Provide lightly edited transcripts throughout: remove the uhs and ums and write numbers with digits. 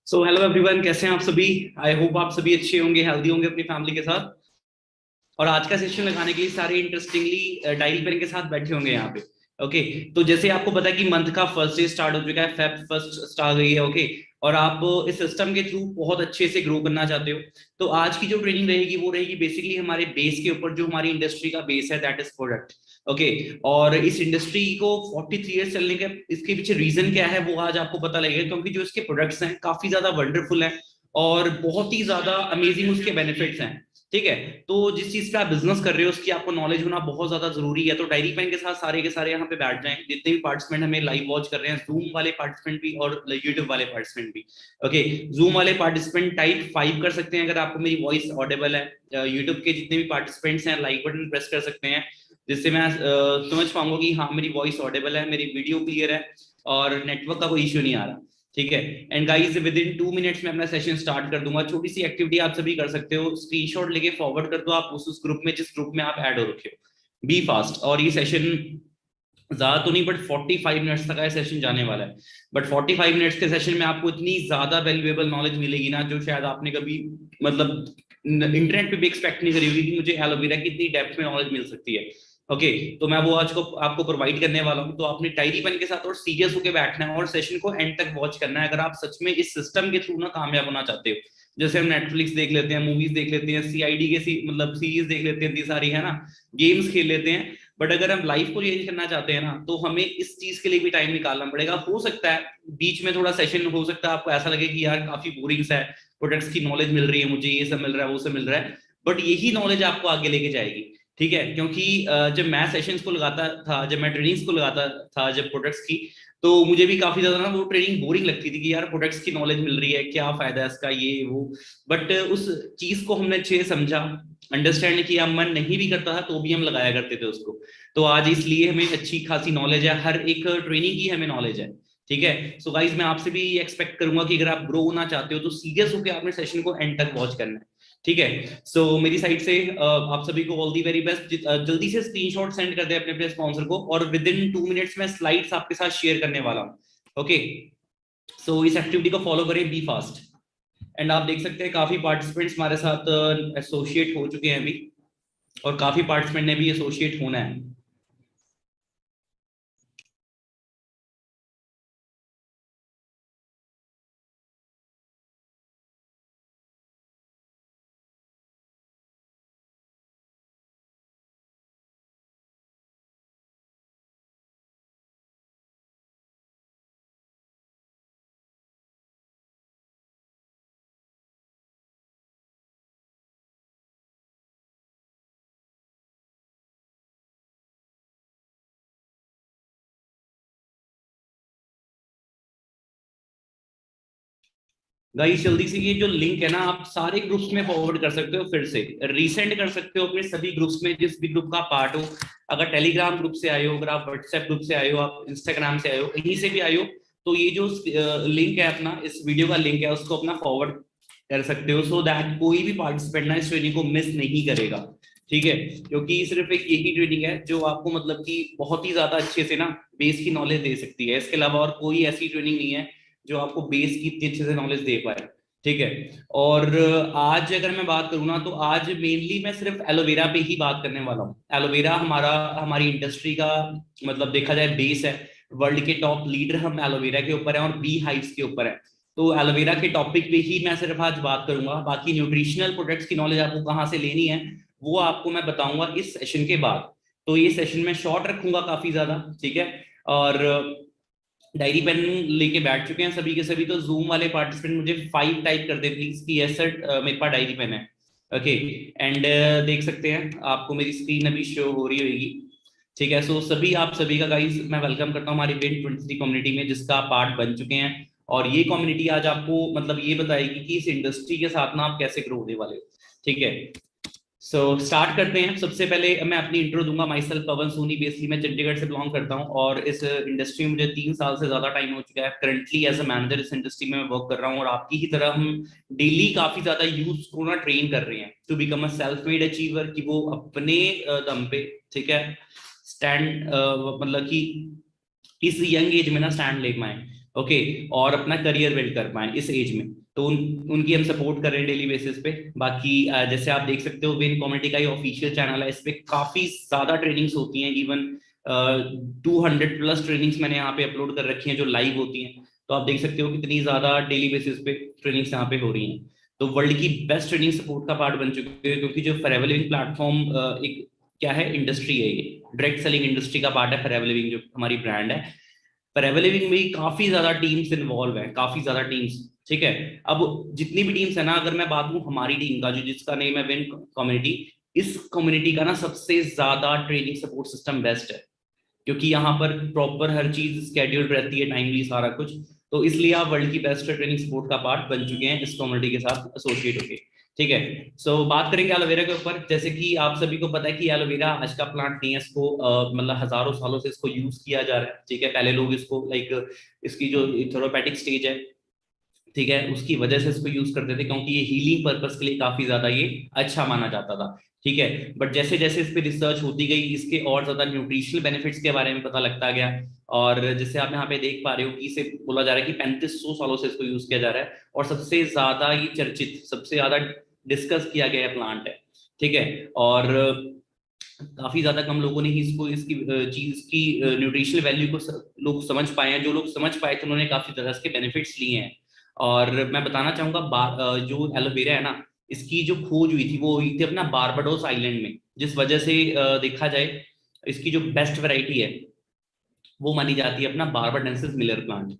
So hello everyone, कैसे हैं आप सभी। आई होप आप सभी अच्छे होंगे, हेल्दी होंगे अपनी फैमिली के साथ। और आज का सेशन लगाने के लिए सारे इंटरेस्टिंगली डायरी पेन के साथ बैठे होंगे यहाँ पे। ओके। तो जैसे आपको पता है कि मंथ का फर्स्ट डे स्टार्ट हो चुका है, फेब फर्स्ट स्टार्ट गई है। ओके। और आप इस सिस्टम के थ्रू बहुत अच्छे से ग्रो करना चाहते हो, तो आज की जो ट्रेनिंग रहेगी वो रहेगी बेसिकली हमारे बेस के ऊपर, जो हमारी इंडस्ट्री का बेस है, दैट इज प्रोडक्ट। ओके। और इस इंडस्ट्री को 43 ईयर्स चलने के इसके पीछे रीजन क्या है वो आज आपको पता लगेगा, क्योंकि जो इसके प्रोडक्ट्स हैं काफी ज्यादा वंडरफुल हैं और बहुत ही ज्यादा अमेजिंग उसके बेनिफिट्स हैं। ठीक है। तो जिस चीज पे आप बिजनेस कर रहे हो उसकी आपको नॉलेज होना बहुत ज्यादा जरूरी है। तो डायरी पेन के साथ सारे के सारे यहाँ पे बैठ जाएं, जितने भी पार्टिसिपेंट हमें लाइव वॉच कर रहे हैं, जूम वाले पार्टिसिपेंट भी और यूट्यूब वाले पार्टिसिपेंट भी। ओके। जूम वाले पार्टिसिपेंट टाइप 5 कर सकते हैं अगर आपको मेरी वॉइस ऑडिबल है। यूट्यूब के जितने भी पार्टिसिपेंट्स हैं लाइक बटन प्रेस कर सकते हैं, जिससे मैं समझ पाऊंगा कि हाँ मेरी वॉइस ऑडिबल है, मेरी वीडियो क्लियर है और नेटवर्क का कोई इश्यू नहीं आ रहा। ठीक है। And guys, with in 2 minutes में अपना सेशन स्टार्ट कर दूंगा। छोटी सी एक्टिविटी आप सभी कर सकते हो, स्क्रीनशॉट लेके फॉरवर्ड कर दो आप उस ग्रुप में जिस ग्रुप में आप ऐड हो रखे हो। Be fast. और ये सेशन ज्यादा तो नहीं, बट 45 मिनट्स तक का सेशन जाने वाला है। बट 45 मिनट्स के सेशन में आपको इतनी ज्यादा वैल्यूएबल नॉलेज मिलेगी ना, जो शायद आपने कभी मतलब इंटरनेट पे भी एक्सपेक्ट नहीं करी होगी कि मुझे एलोवेरा की इतनी डेप्थ में नॉलेज मिल सकती है। ओके। तो मैं वो आज को आपको प्रोवाइड करने वाला हूँ। तो आपने डायरी पेन के साथ और सीरियस होकर बैठना है और सेशन को एंड तक वॉच करना है, अगर आप सच में इस सिस्टम के थ्रू ना कामयाब होना चाहते हो। जैसे हम नेटफ्लिक्स देख लेते हैं, मूवीज देख लेते हैं, सीआईडी के मतलब सीरीज देख लेते हैं, इतनी सारी है ना, गेम्स खेल लेते हैं। बट अगर हम लाइफ को चेंज करना चाहते हैं ना, तो हमें इस चीज के लिए भी टाइम निकालना पड़ेगा। हो सकता है बीच में थोड़ा सेशन हो सकता है आपको ऐसा लगे कि यार काफी बोरिंग सा है, प्रोडक्ट्स की नॉलेज मिल रही है मुझे, ये सब मिल रहा है वो सब मिल रहा है, बट यही नॉलेज आपको आगे लेके जाएगी। ठीक है। क्योंकि जब मैं सेशंस को लगाता था, जब मैं ट्रेनिंग्स को लगाता था, जब प्रोडक्ट्स की, तो मुझे भी काफी ज्यादा ना वो ट्रेनिंग बोरिंग लगती थी कि यार प्रोडक्ट्स की नॉलेज मिल रही है, क्या फायदा है इसका, ये वो। बट उस चीज को हमने अच्छे से समझा, अंडरस्टैंड किया, मन नहीं भी करता था तो भी हम लगाया करते थे उसको। तो आज इसलिए हमें अच्छी खासी नॉलेज है, हर एक ट्रेनिंग की हमें नॉलेज है। ठीक है। सो गाइज, मैं आपसे भी एक्सपेक्ट करूंगा कि अगर आप ग्रो होना चाहते हो तो सीरियस होकर आपने सेशन को एंड तक वॉच करना है। ठीक है। सो मेरी साइड से आप सभी को ऑल दी वेरी बेस्ट। जल्दी से स्क्रीनशॉट सेंड कर दे अपने अपने स्पॉन्सर को, और विद इन 2 मिनट्स में स्लाइड्स आपके साथ शेयर करने वाला हूँ। ओके। सो इस एक्टिविटी को फॉलो करें, बी फास्ट। एंड आप देख सकते हैं काफी पार्टिसिपेंट्स हमारे साथ एसोसिएट हो चुके हैं अभी, और काफी पार्टिसिपेंट ने भी एसोसिएट होना है। गाइस, जल्दी से ये जो लिंक है ना, आप सारे ग्रुप्स में फॉरवर्ड कर सकते हो, फिर से रीसेंड कर सकते हो अपने सभी ग्रुप्स में, जिस भी ग्रुप का पार्ट हो। अगर टेलीग्राम ग्रुप से आए हो, अगर आप व्हाट्सएप ग्रुप से आए हो, आप इंस्टाग्राम से आए हो, कहीं से भी आए हो, तो ये जो लिंक है अपना, इस वीडियो का लिंक है, उसको अपना फॉरवर्ड कर सकते हो, सो दैट कोई भी पार्टिसिपेंट ना इस ट्रेनिंग को मिस नहीं करेगा। ठीक है। क्योंकि सिर्फ एक ही ट्रेनिंग है जो आपको मतलब कि बहुत ही ज्यादा अच्छे से ना बेस की नॉलेज दे सकती है। इसके अलावा और कोई ऐसी ट्रेनिंग नहीं है जो आपको बेस की इतनी अच्छे से नॉलेज दे पाए। ठीक है। और आज अगर मैं बात करूँ ना, तो आज मेनली मैं सिर्फ एलोवेरा पे ही बात करने वाला हूँ। एलोवेरा हमारी इंडस्ट्री का मतलब देखा जाए बेस है। वर्ल्ड के टॉप लीडर हम एलोवेरा के ऊपर हैं और बी हाइव्स के ऊपर है। तो एलोवेरा के टॉपिक पे ही मैं सिर्फ आज बात करूंगा। बाकी न्यूट्रिशनल प्रोडक्ट्स की नॉलेज आपको कहाँ से लेनी है वो आपको मैं बताऊंगा इस सेशन के बाद। तो ये सेशन में शॉर्ट रखूंगा काफी ज्यादा। ठीक है। और डायरी पेन लेके बैठ चुके हैं सभी के सभी, तो जूम वाले पार्टिसिपेंट मुझे 5 टाइप कर दे प्लीज कि यस सर मेरे पास डायरी पेन है। ओके। एंड देख सकते हैं आपको मेरी स्क्रीन अभी शो हो रही होगी। ठीक है। सो सभी आप सभी का गाइस मैं वेलकम करता हूँ हमारी विन 23 कम्युनिटी में, जिसका आप पार्ट बन चुके हैं। और ये कम्युनिटी आज आपको मतलब ये बताएगी कि इस इंडस्ट्री के साथ ना आप कैसे ग्रो होने वाले हो। ठीक है। सो स्टार्ट करते हैं। सबसे पहले मैं अपनी इंट्रो दूंगा। Myself Pawan Soni, basically मैं चंडीगढ़ से बिलोंग करता हूं और इस इंडस्ट्री में मुझे 3 साल से ज्यादा टाइम हो चुका है। करंटली एज अ मैनेजर इस इंडस्ट्री में मैं वर्क कर रहा हूं, और आपकी ही तरह हम डेली काफी ज्यादा यूथ को ना ट्रेन कर रहे हैं to become a self made achiever, कि वो अपने दम पे, ठीक है, स्टैंड मतलब कि इस यंग एज में ना स्टैंड ले पाए। ओके। और अपना करियर बिल्ड कर पाए इस एज में। तो उनकी हम सपोर्ट कर रहे हैं डेली बेसिस पे। बाकी जैसे आप देख सकते हो विन कम्युनिटी का ये ऑफिशियल चैनल है, इस पे काफी ज्यादा ट्रेनिंग्स होती हैं, इवन 200 प्लस ट्रेनिंग्स मैंने यहाँ पे अपलोड कर रखी हैं जो लाइव होती हैं। तो आप देख सकते हो कितनी ज्यादा डेली बेसिस पे ट्रेनिंग्स यहाँ पे हो रही हैं। तो वर्ल्ड की बेस्ट ट्रेनिंग सपोर्ट का पार्ट बन चुके हैं, क्योंकि जो फॉरएवर लिविंग प्लेटफॉर्म एक क्या है, इंडस्ट्री है, ये डायरेक्ट सेलिंग इंडस्ट्री का पार्ट है फॉरएवर लिविंग जो हमारी ब्रांड है। फॉरएवर लिविंग में काफी ज्यादा टीम्स इन्वॉल्व है, काफी ज्यादा टीम्स, ठीक है। अब जितनी भी टीम्स है ना, अगर मैं बात करूं हमारी टीम का जो जिसका नेम है विन कम्युनिटी, इस कम्युनिटी का ना सबसे ज्यादा ट्रेनिंग सपोर्ट सिस्टम बेस्ट है, क्योंकि यहाँ पर प्रॉपर हर चीज स्केड्यूल्ड रहती है, टाइमली सारा कुछ। तो इसलिए आप वर्ल्ड की बेस्ट ट्रेनिंग सपोर्ट का पार्ट बन चुके हैं इस कम्युनिटी के साथ एसोसिएट होके, ठीक है। सो बात करेंगे एलोवेरा के ऊपर। जैसे कि आप सभी को पता है कि एलोवेरा आज का प्लांट नहीं है, इसको मतलब हजारों सालों से इसको यूज किया जा रहा है, ठीक है। पहले लोग इसको लाइक इसकी जो थेरापेटिक स्टेज है, ठीक है, उसकी वजह से इसको यूज करते थे, क्योंकि ये हीलिंग पर्पस के लिए काफी ज्यादा ये अच्छा माना जाता था, ठीक है। बट जैसे जैसे इस पे रिसर्च होती गई, इसके और ज्यादा न्यूट्रिशनल बेनिफिट्स के बारे में पता लगता गया। और जैसे आप यहाँ पे देख पा रहे हो कि इसे बोला जा रहा है कि 3500 सालों से इसको यूज किया जा रहा है, और सबसे ज्यादा ये चर्चित, सबसे ज्यादा डिस्कस किया गया प्लांट है, ठीक है। और काफी ज्यादा कम लोगों ने ही इसको इसकी चीज की न्यूट्रिशनल वैल्यू को लोग समझ पाए हैं। जो लोग समझ पाए थे उन्होंने काफी ज्यादा इसके बेनिफिट्स लिए हैं। और मैं बताना चाहूंगा जो एलोवेरा है ना, इसकी जो खोज हुई थी वो हुई थी अपना बारबाडोस आइलैंड में, जिस वजह से देखा जाए इसकी जो बेस्ट वैरायटी है वो मानी जाती है अपना बारबाडेंसिस मिलर प्लांट,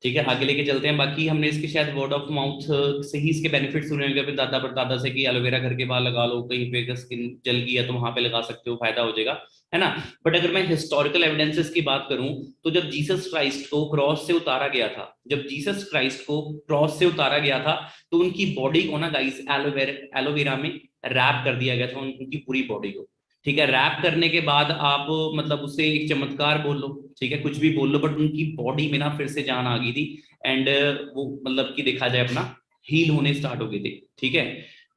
ठीक है। आगे लेके चलते हैं। बाकी हमने इसके शायद वर्ड ऑफ माउथ से ही इसके बेनिफिट सुने होंगे अपने दादा परदादा से कि एलोवेरा घर के बाहर लगा लो, कहीं पे स्किन जल गई है तो वहां पे लगा सकते हो, फायदा हो जाएगा, है ना। बट अगर मैं हिस्टोरिकल एविडेंसेस की बात करूं, तो जब जीसस क्राइस्ट को क्रॉस से उतारा गया था, जब जीसस क्राइस्ट को क्रॉस से उतारा गया था, तो उनकी बॉडी को ना गाइस एलोवेरा में रैप कर दिया गया था, उनकी पूरी बॉडी को, ठीक है। रैप करने के बाद आप मतलब उसे एक चमत्कार बोल लो, ठीक है, कुछ भी बोल लो, बट उनकी बॉडी में ना फिर से जान आ गई थी। एंड वो मतलब कि देखा जाए अपना हील होने स्टार्ट हो गई थी, ठीक है।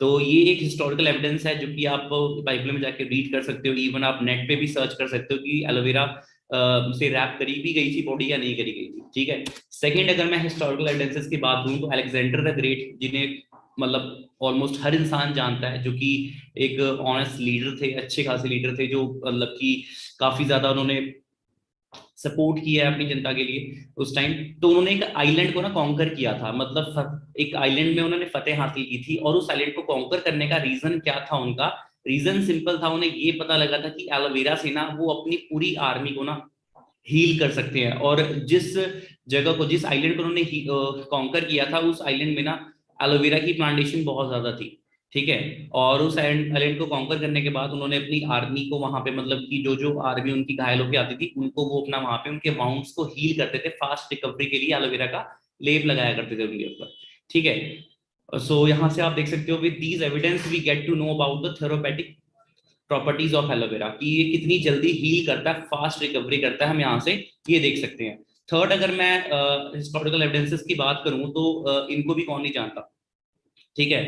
तो ये एक हिस्टोरिकल एविडेंस है जो कि आप बाइबल में जाके रीड कर सकते हो, इवन आप नेट पे भी सर्च कर सकते हो कि एलोवेरा से रैप करी भी गई थी बॉडी या नहीं करी गई थी, ठीक है। सेकंड, अगर मैं हिस्टोरिकल एविडेंसेस की बात करूं, तो अलेक्जेंडर द ग्रेट, जिन्हें मतलब ऑलमोस्ट हर इंसान जानता है, जो कि एक ऑनेस्ट लीडर थे, अच्छे खासे लीडर थे, जो मतलब कि काफी ज्यादा उन्होंने सपोर्ट किया है अपनी जनता के लिए उस टाइम। तो उन्होंने एक आइलैंड को ना कॉन्कर किया था, मतलब एक आइलैंड में उन्होंने फतेह हासिल की थी। और उस आइलैंड को कॉन्कर करने का रीजन क्या था उनका? रीजन सिंपल था, उन्हें ये पता लगा था कि एलोवेरा से ना वो अपनी पूरी आर्मी को ना हील कर सकते हैं। और जिस जगह को, जिस आइलैंड को उन्होंने कॉन्कर किया था, उस आइलैंड में ना एलोवेरा की प्लांटेशन बहुत ज्यादा थी, ठीक है। और उस आइलैंड को कॉन्कर करने के बाद उन्होंने अपनी आर्मी को वहां पे, मतलब कि जो जो आर्मी उनकी घायल होकर आती थी, उनको वो अपना वहां पे उनके वाउंड्स को हील करते थे, फास्ट रिकवरी के लिए एलोवेरा का लेप लगाया करते थे उनके ऊपर, ठीक है। सो यहाँ से आप देख सकते हो, with these evidence we get to know about the therapeutic properties of aloe vera, कि ये कितनी जल्दी हील करता है, फास्ट रिकवरी करता है, हम यहाँ से ये देख सकते हैं। थर्ड, अगर मैं हिस्टोरिकल एविडेंसेस की बात करूं, तो इनको भी कौन नहीं जानता, ठीक है,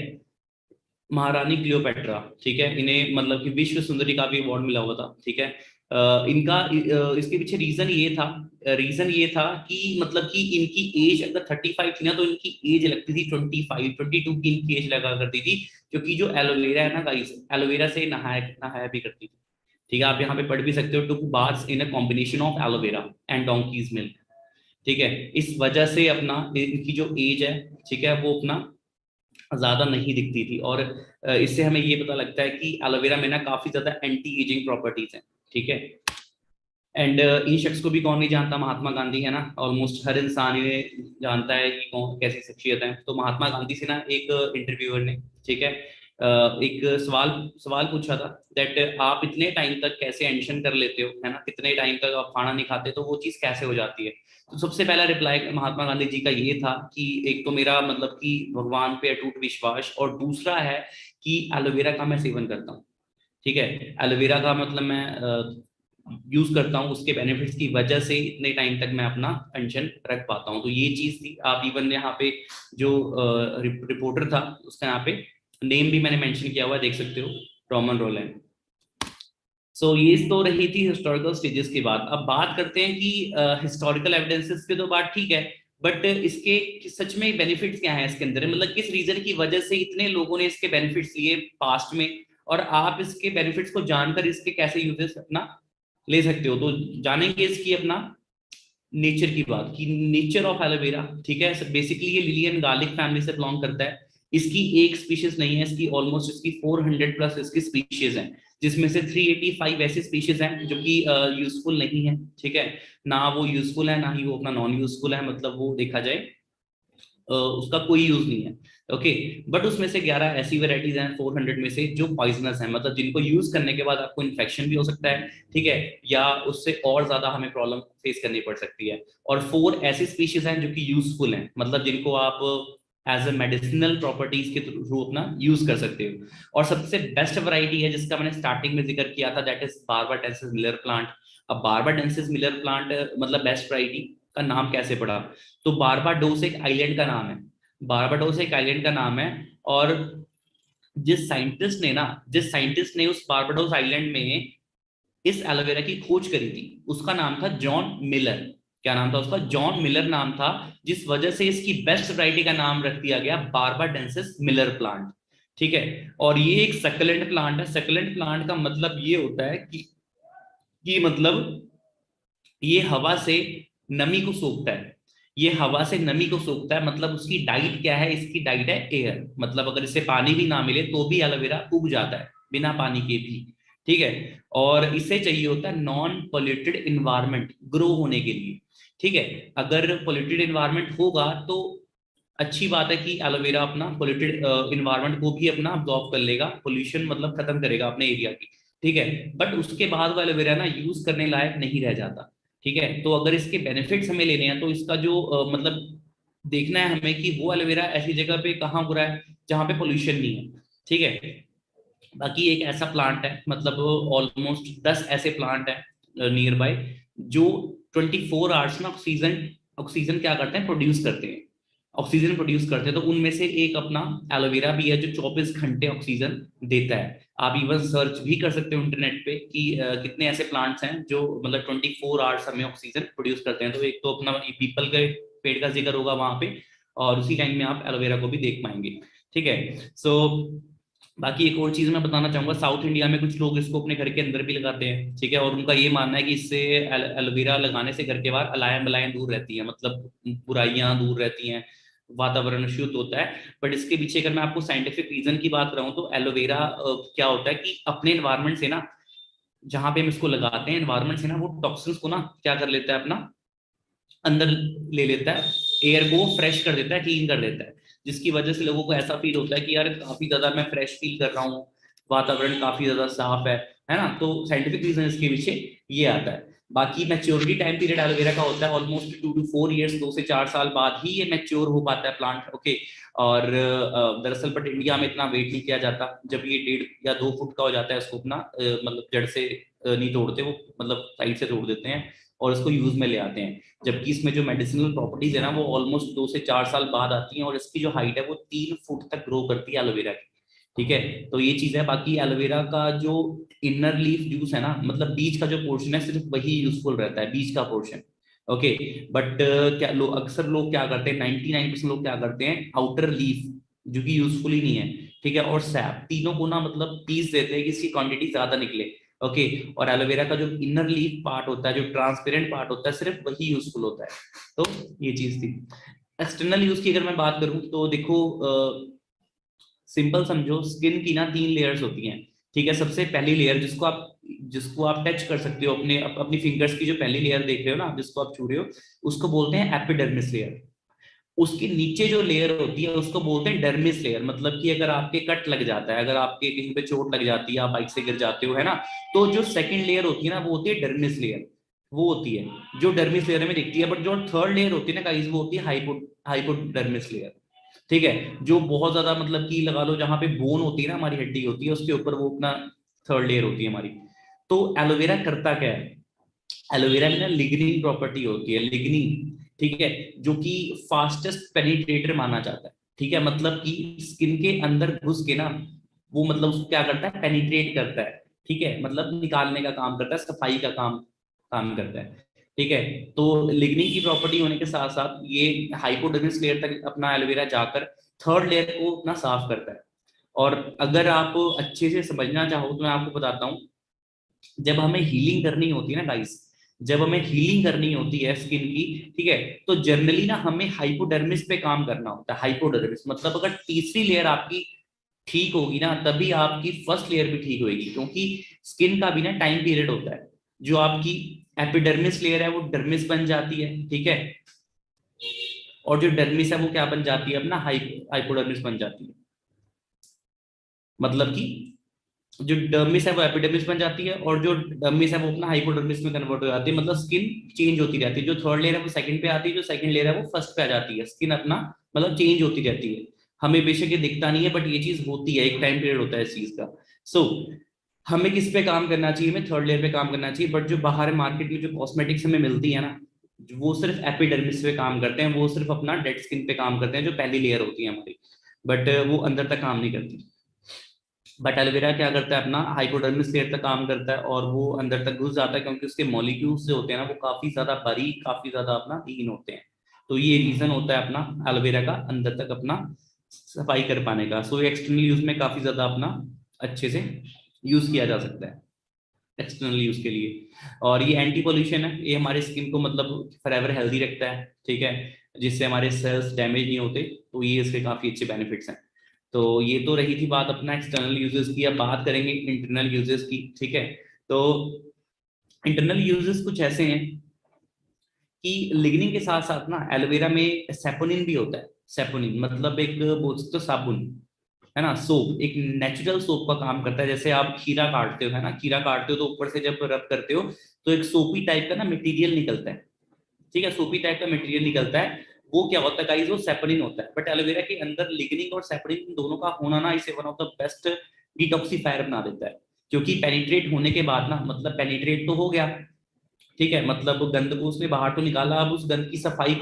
महारानी क्लियोपेट्रा, ठीक है। इन्हें मतलब कि विश्व सुंदरी का भी अवार्ड मिला हुआ था, ठीक है। इनका इसके पीछे रीजन ये था कि मतलब कि इनकी एज अगर 35 थी ना, तो इनकी एज लगती थी 22 की इनकी एज लगा करती थी, क्योंकि जो एलोवेरा है ना गाइस, एलोवेरा से नहाया नहाया भी करती थी, ठीक है। आप यहाँ पे पढ़ भी सकते हो, two baths in a combination of aloe vera and donkey's milk, ठीक है। इस वजह से अपना इनकी जो एज है, ठीक है, वो अपना ज्यादा नहीं दिखती थी। और इससे हमें ये पता लगता है कि एलोवेरा में ना काफी ज्यादा एंटी एजिंग प्रॉपर्टीज हैं, ठीक है। एंड इन शख्स को भी कौन नहीं जानता, महात्मा गांधी है ना, ऑलमोस्ट हर इंसान इन्हें जानता है कि कौन कैसी शख्सियत है। तो महात्मा गांधी से ना एक इंटरव्यूअर ने, ठीक है, एक सवाल सवाल पूछा था, दैट आप इतने टाइम तक कैसे एंशन कर लेते हो, है ना, कितने टाइम तक आप खाना नहीं खाते, तो वो चीज कैसे हो जाती है। तो सबसे पहला रिप्लाई महात्मा गांधी जी का ये था कि एक तो मेरा मतलब कि भगवान पे अटूट विश्वास, और दूसरा है कि एलोवेरा का मैं सेवन करता हूँ, ठीक है। एलोवेरा का मतलब मैं यूज करता हूँ, उसके बेनिफिट्स की वजह से इतने टाइम तक मैं अपना टेंशन रख पाता हूँ। तो ये चीज थी। आप इवन यहाँ पे जो रिपोर्टर था, उसका यहाँ पे नेम भी मैंने मेंशन किया हुआ है, देख सकते हो, रॉमन रोलैंड। सो ये तो रही थी हिस्टोरिकल स्टेजेस की बात। अब बात करते हैं कि हिस्टोरिकल एविडेंसेस की तो बात ठीक है, बट इसके सच में बेनिफिट्स क्या है इसके अंदर, मतलब किस रीजन की वजह से इतने लोगों ने इसके बेनिफिट्स लिए पास्ट में, और आप इसके बेनिफिट्स को जानकर इसके कैसे यूजेस अपना ले सकते हो। तो जानेंगे इसकी अपना नेचर की बात की, नेचर ऑफ एलोवेरा। ठीक है, बेसिकली ये लिलियन गार्लिक फैमिली से बिलोंग करता है। इसकी एक स्पीशीज नहीं है, इसकी ऑलमोस्ट इसकी 400 प्लस इसकी स्पीशीज हैं, जिसमें से 385 ऐसी स्पीशीज हैं जो कि यूजफुल नहीं है। ठीक है, ना वो यूजफुल है, ना ही वो अपना नॉन यूजफुल है, मतलब वो देखा जाए उसका कोई यूज नहीं है। ओके, बट उसमें से 11 ऐसी वेराइटीज हैं 400 में से जो पॉइजनस हैं, मतलब जिनको यूज करने के बाद आपको इन्फेक्शन भी हो सकता है। ठीक है, या उससे और ज्यादा हमें प्रॉब्लम फेस करनी पड़ सकती है। और 4 ऐसी स्पीशीज हैं जो कि यूजफुल हैं, मतलब जिनको आप एज ए मेडिसिनल प्रॉपर्टीज के थ्रू अपना यूज कर सकते हो। और सबसे बेस्ट वैरायटी है जिसका मैंने स्टार्टिंग में जिक्र किया था, that is barbadensis Miller plant. अब बारबाडेंसिस मिलर प्लांट मतलब बेस्ट वैरायटी का नाम कैसे पड़ा, तो बारबाडोस एक आइलैंड का नाम है। बारबाडोस एक आइलैंड का नाम है, और जिस साइंटिस्ट ने उस बारबाडोस आइलैंड में इस एलोवेरा की खोज करी थी, उसका नाम था जॉन मिलर। क्या नाम था उसका? जॉन मिलर नाम था, जिस वजह से इसकी बेस्ट वैरायटी का नाम रख दिया गया बारबाडेंसिस मिलर प्लांट। ठीक है, और ये एक सक्लेंट प्लांट है। सक्लेंट प्लांट का मतलब ये होता है कि मतलब ये हवा से नमी को सोखता है। ये हवा से नमी को सोखता है, मतलब उसकी डाइट क्या है? इसकी डाइट है एयर, मतलब अगर इसे पानी भी ना मिले तो भी एलोवेरा उग जाता है बिना पानी के भी। ठीक है, और इसे चाहिए होता है नॉन पोल्यूटेड इन्वायरमेंट ग्रो होने के लिए। ठीक है, अगर पोल्यूटेड इन्वायरमेंट होगा तो अच्छी बात है कि एलोवेरा अपना पोल्यूटेड इन्वायरमेंट को भी अपना अब्जॉर्ब कर लेगा, पोल्यूशन मतलब खत्म करेगा अपने एरिया की। ठीक है, बट उसके बाद वो एलोवेरा ना यूज करने लायक नहीं रह जाता। ठीक है, तो अगर इसके बेनिफिट्स हमें लेने हैं तो इसका जो मतलब देखना है हमें कि वो एलोवेरा ऐसी जगह पे कहाँ उग रहा है जहाँ पे पोल्यूशन नहीं है। ठीक है, बाकी एक ऐसा प्लांट है, मतलब ऑलमोस्ट 10 ऐसे प्लांट है नियर बाय, जो 24 आवर्स में ऑक्सीजन ऑक्सीजन क्या करते हैं? प्रोड्यूस करते हैं। ऑक्सीजन प्रोड्यूस करते हैं, तो उनमें से एक अपना एलोवेरा भी है जो 24 घंटे ऑक्सीजन देता है। आप इवन सर्च भी कर सकते हो इंटरनेट पे कि कितने ऐसे प्लांट्स हैं जो मतलब 24 आवर्स हमें ऑक्सीजन प्रोड्यूस करते हैं। तो एक तो अपना पीपल के पेड़ का जिक्र होगा वहां पे, और उसी टाइम में आप एलोवेरा को भी देख पाएंगे। ठीक है, सो बाकी एक और चीज मैं बताना चाहूंगा, साउथ इंडिया में कुछ लोग इसको अपने घर के अंदर भी लगाते हैं। ठीक है, और उनका ये मानना है कि इससे एलोवेरा लगाने से घर के बाहर अलायन बलायन दूर रहती है, मतलब बुराइयां दूर रहती हैं, वातावरण शुद्ध होता है। बट इसके पीछे अगर मैं आपको साइंटिफिक रीजन की बात करूं तो एलोवेरा क्या होता है कि अपने एनवायरमेंट से ना, जहां पे हम इसको लगाते हैं एनवायरमेंट से ना, वो टॉक्सिन्स को ना क्या कर लेता है अपना अंदर ले लेता है, एयर को फ्रेश कर देता है, क्लीन कर देता है, जिसकी वजह से लोगों को ऐसा फील होता है कि यार काफी ज्यादा मैं फ्रेश फील कर रहा हूँ, वातावरण काफी ज्यादा साफ है ना। तो साइंटिफिक रीजन इसके पीछे ये आता है। बाकी मैच्योरिटी टाइम पीरियड एलोवेरा का होता है ऑलमोस्ट 2 to 4 years, 2 से 4 साल बाद ही ये मैच्योर हो पाता है प्लांट। ओके, और दरअसल बट इंडिया में इतना वेट नहीं किया जाता, जब ये 1.5 या 2 फुट का हो जाता है उसको अपना मतलब जड़ से नहीं तोड़ते वो, मतलब साइड से तोड़ देते हैं और इसको यूज में ले आते हैं। जबकि इसमें जो मेडिसिनल प्रॉपर्टीज है ना, वो ऑलमोस्ट 2 से 4 साल बाद आती हैं, और इसकी जो हाइट है वो 3 फुट तक ग्रो करती है एलोवेरा की। ठीक है, तो ये चीज है। बाकी एलोवेरा का जो इनर लीफ जूस है ना, मतलब बीज का जो पोर्शन है सिर्फ वही यूजफुल रहता है, बीज का पोर्शन। ओके, बट क्या लोग अक्सर लोग क्या करते हैं, 99% लोग क्या करते हैं, आउटर लीफ जो कि यूजफुल ही नहीं है, ठीक है, और सैप, तीनों को ना मतलब पीस देते हैं कि इसकी क्वांटिटी ज्यादा निकले। ओके, और एलोवेरा का जो इनर लीफ पार्ट होता है, जो ट्रांसपेरेंट पार्ट होता है, सिर्फ वही यूजफुल होता है। तो ये चीज थी। एक्सटर्नल यूज की अगर मैं बात करूं तो देखो, सिंपल समझो, स्किन की ना 3 लेयर्स होती हैं। ठीक है, सबसे पहली लेयर जिसको आप टच कर सकते हो, अपनी फिंगर्स की जो पहली लेयर देख रहे हो ना, जिसको आप छू रहे हो, उसको बोलते हैं एपिडर्मिस लेयर। उसके नीचे जो लेयर होती है उसको बोलते हैं डर्मिस लेयर, मतलब कि अगर आपके कट लग जाता है, अगर आपके कहीं पे चोट लग जाती है, आप बाइक से गिर जाते हो, है ना, तो जो सेकंड लेयर होती है ना, वो होती है डर्मिस लेयर। वो होती है जो डर्मिस लेयर में दिखती है। बट जो थर्ड लेयर होती है ना गाइस, वो होती है हाइपोडर्मिस लेयर। ठीक है, जो बहुत ज्यादा मतलब कि लगा लो जहां पे बोन होती है ना, हमारी हड्डी होती है, उसके ऊपर वो अपना थर्ड लेयर होती है हमारी। तो एलोवेरा करता क्या है? एलोवेरा में ना लिग्निन प्रॉपर्टी होती है, लिग्निन। ठीक है, जो कि फास्टेस्ट पेनिट्रेटर माना जाता है। ठीक है, मतलब कि स्किन के अंदर घुस के ना, वो मतलब उसको क्या करता है, पेनिट्रेट करता है। ठीक है, मतलब निकालने का काम करता है, सफाई का काम काम करता है। ठीक है। तो लिग्निन की प्रॉपर्टी होने के साथ साथ ये हाइपोडर्मिस लेयर तक अपना एलोवेरा जाकर थर्ड लेयर को अपना साफ करता है। और अगर आप अच्छे से समझना चाहो तो मैं आपको बताता हूँ, जब हमें हीलिंग करनी होती है ना गाइस, जब हमें हीलिंग करनी होती है स्किन की, ठीक है, तो जनरली ना हमें हाइपोडर्मिस पे काम करना होता है। हाइपोडर्मिस मतलब अगर तीसरी लेयर आपकी ठीक होगी ना, तभी आपकी फर्स्ट लेयर भी ठीक होगी, क्योंकि स्किन का भी ना टाइम पीरियड होता है। जो आपकी एपिडर्मिस लेयर है वो डर्मिस बन जाती है, ठीक है, और जो डर्मिस है वो क्या बन जाती है अपना हाइपोडर्मिस बन जाती है। मतलब कि जो डर्मिस है वो एपिडर्मिस बन जाती है, और जो डर्मिस है वो अपना हाइपोडर्मिस में कन्वर्ट हो जाती है। मतलब स्किन चेंज होती रहती है, जो थर्ड लेयर है वो सेकंड पे आती है, जो सेकंड लेयर है वो फर्स्ट पे आ जाती है। स्किन अपना मतलब चेंज होती रहती है। हमें बेशक ये दिखता नहीं है, बट ये चीज होती है, एक टाइम पीरियड होता है इस चीज का। सो हमें किस पे काम करना चाहिए, हमें थर्ड लेयर पे काम करना चाहिए। बट जो बाहर मार्केट में जो कॉस्मेटिक्स हमें मिलती है ना, वो सिर्फ एपिडर्मिस पे काम करते हैं, वो सिर्फ अपना डेड स्किन पे काम करते हैं, जो पहली लेयर होती है हमारी, बट वो अंदर तक काम नहीं करती। बट एलोवेरा क्या करता है, अपना हाइपोडर्मिस लेयर तक काम करता है, और वो अंदर तक घुस जाता है, क्योंकि उसके मॉलिक्यूल्स जो होते हैं ना वो काफी ज्यादा बारीक, काफी ज्यादा अपना लीन होते हैं। तो ये रीजन होता है अपना एलोवेरा का अंदर तक अपना सफाई कर पाने का। सो ये एक्सटर्नल यूज में काफी ज्यादा अपना अच्छे से यूज किया जा सकता है एक्सटर्नल यूज के लिए। और ये एंटी पोल्यूशन है, ये हमारे स्किन को मतलब फॉरएवर हेल्दी रखता है, ठीक है, जिससे हमारे सेल्स डैमेज नहीं होते। तो ये इसके काफी अच्छे बेनिफिट्स हैं। तो ये तो रही थी बात अपना एक्सटर्नल यूजेस की। अब बात करेंगे इंटरनल यूजेस की, ठीक है। तो इंटरनल यूजेस कुछ ऐसे हैं कि लिग्निन के साथ साथ ना एलोवेरा में सेपोनिन भी होता है। सेपोनिन मतलब एक बोल सकते हो साबुन, है ना, सोप, एक नेचुरल सोप का काम करता है। जैसे आप खीरा काटते हो, है ना, खीरा काटते हो तो ऊपर से जब रब करते हो तो एक सोपी टाइप का ना मटेरियल निकलता है, ठीक है, सोपी टाइप का मटेरियल निकलता है। वो क्या होता है गाइस, वो सेपनिन होता है। बट एलोवेरा के अंदर लिग्निन और सेपनिन दोनों का होना ना इसे one of the best detoxifier बना देता है। क्योंकि पेनिट्रेट होने के बाद ना, मतलब पेनिट्रेट तो हो गया, ठीक है, मतलब गंद को उसने बाहर तो निकाला, अब उस गंद की सफाई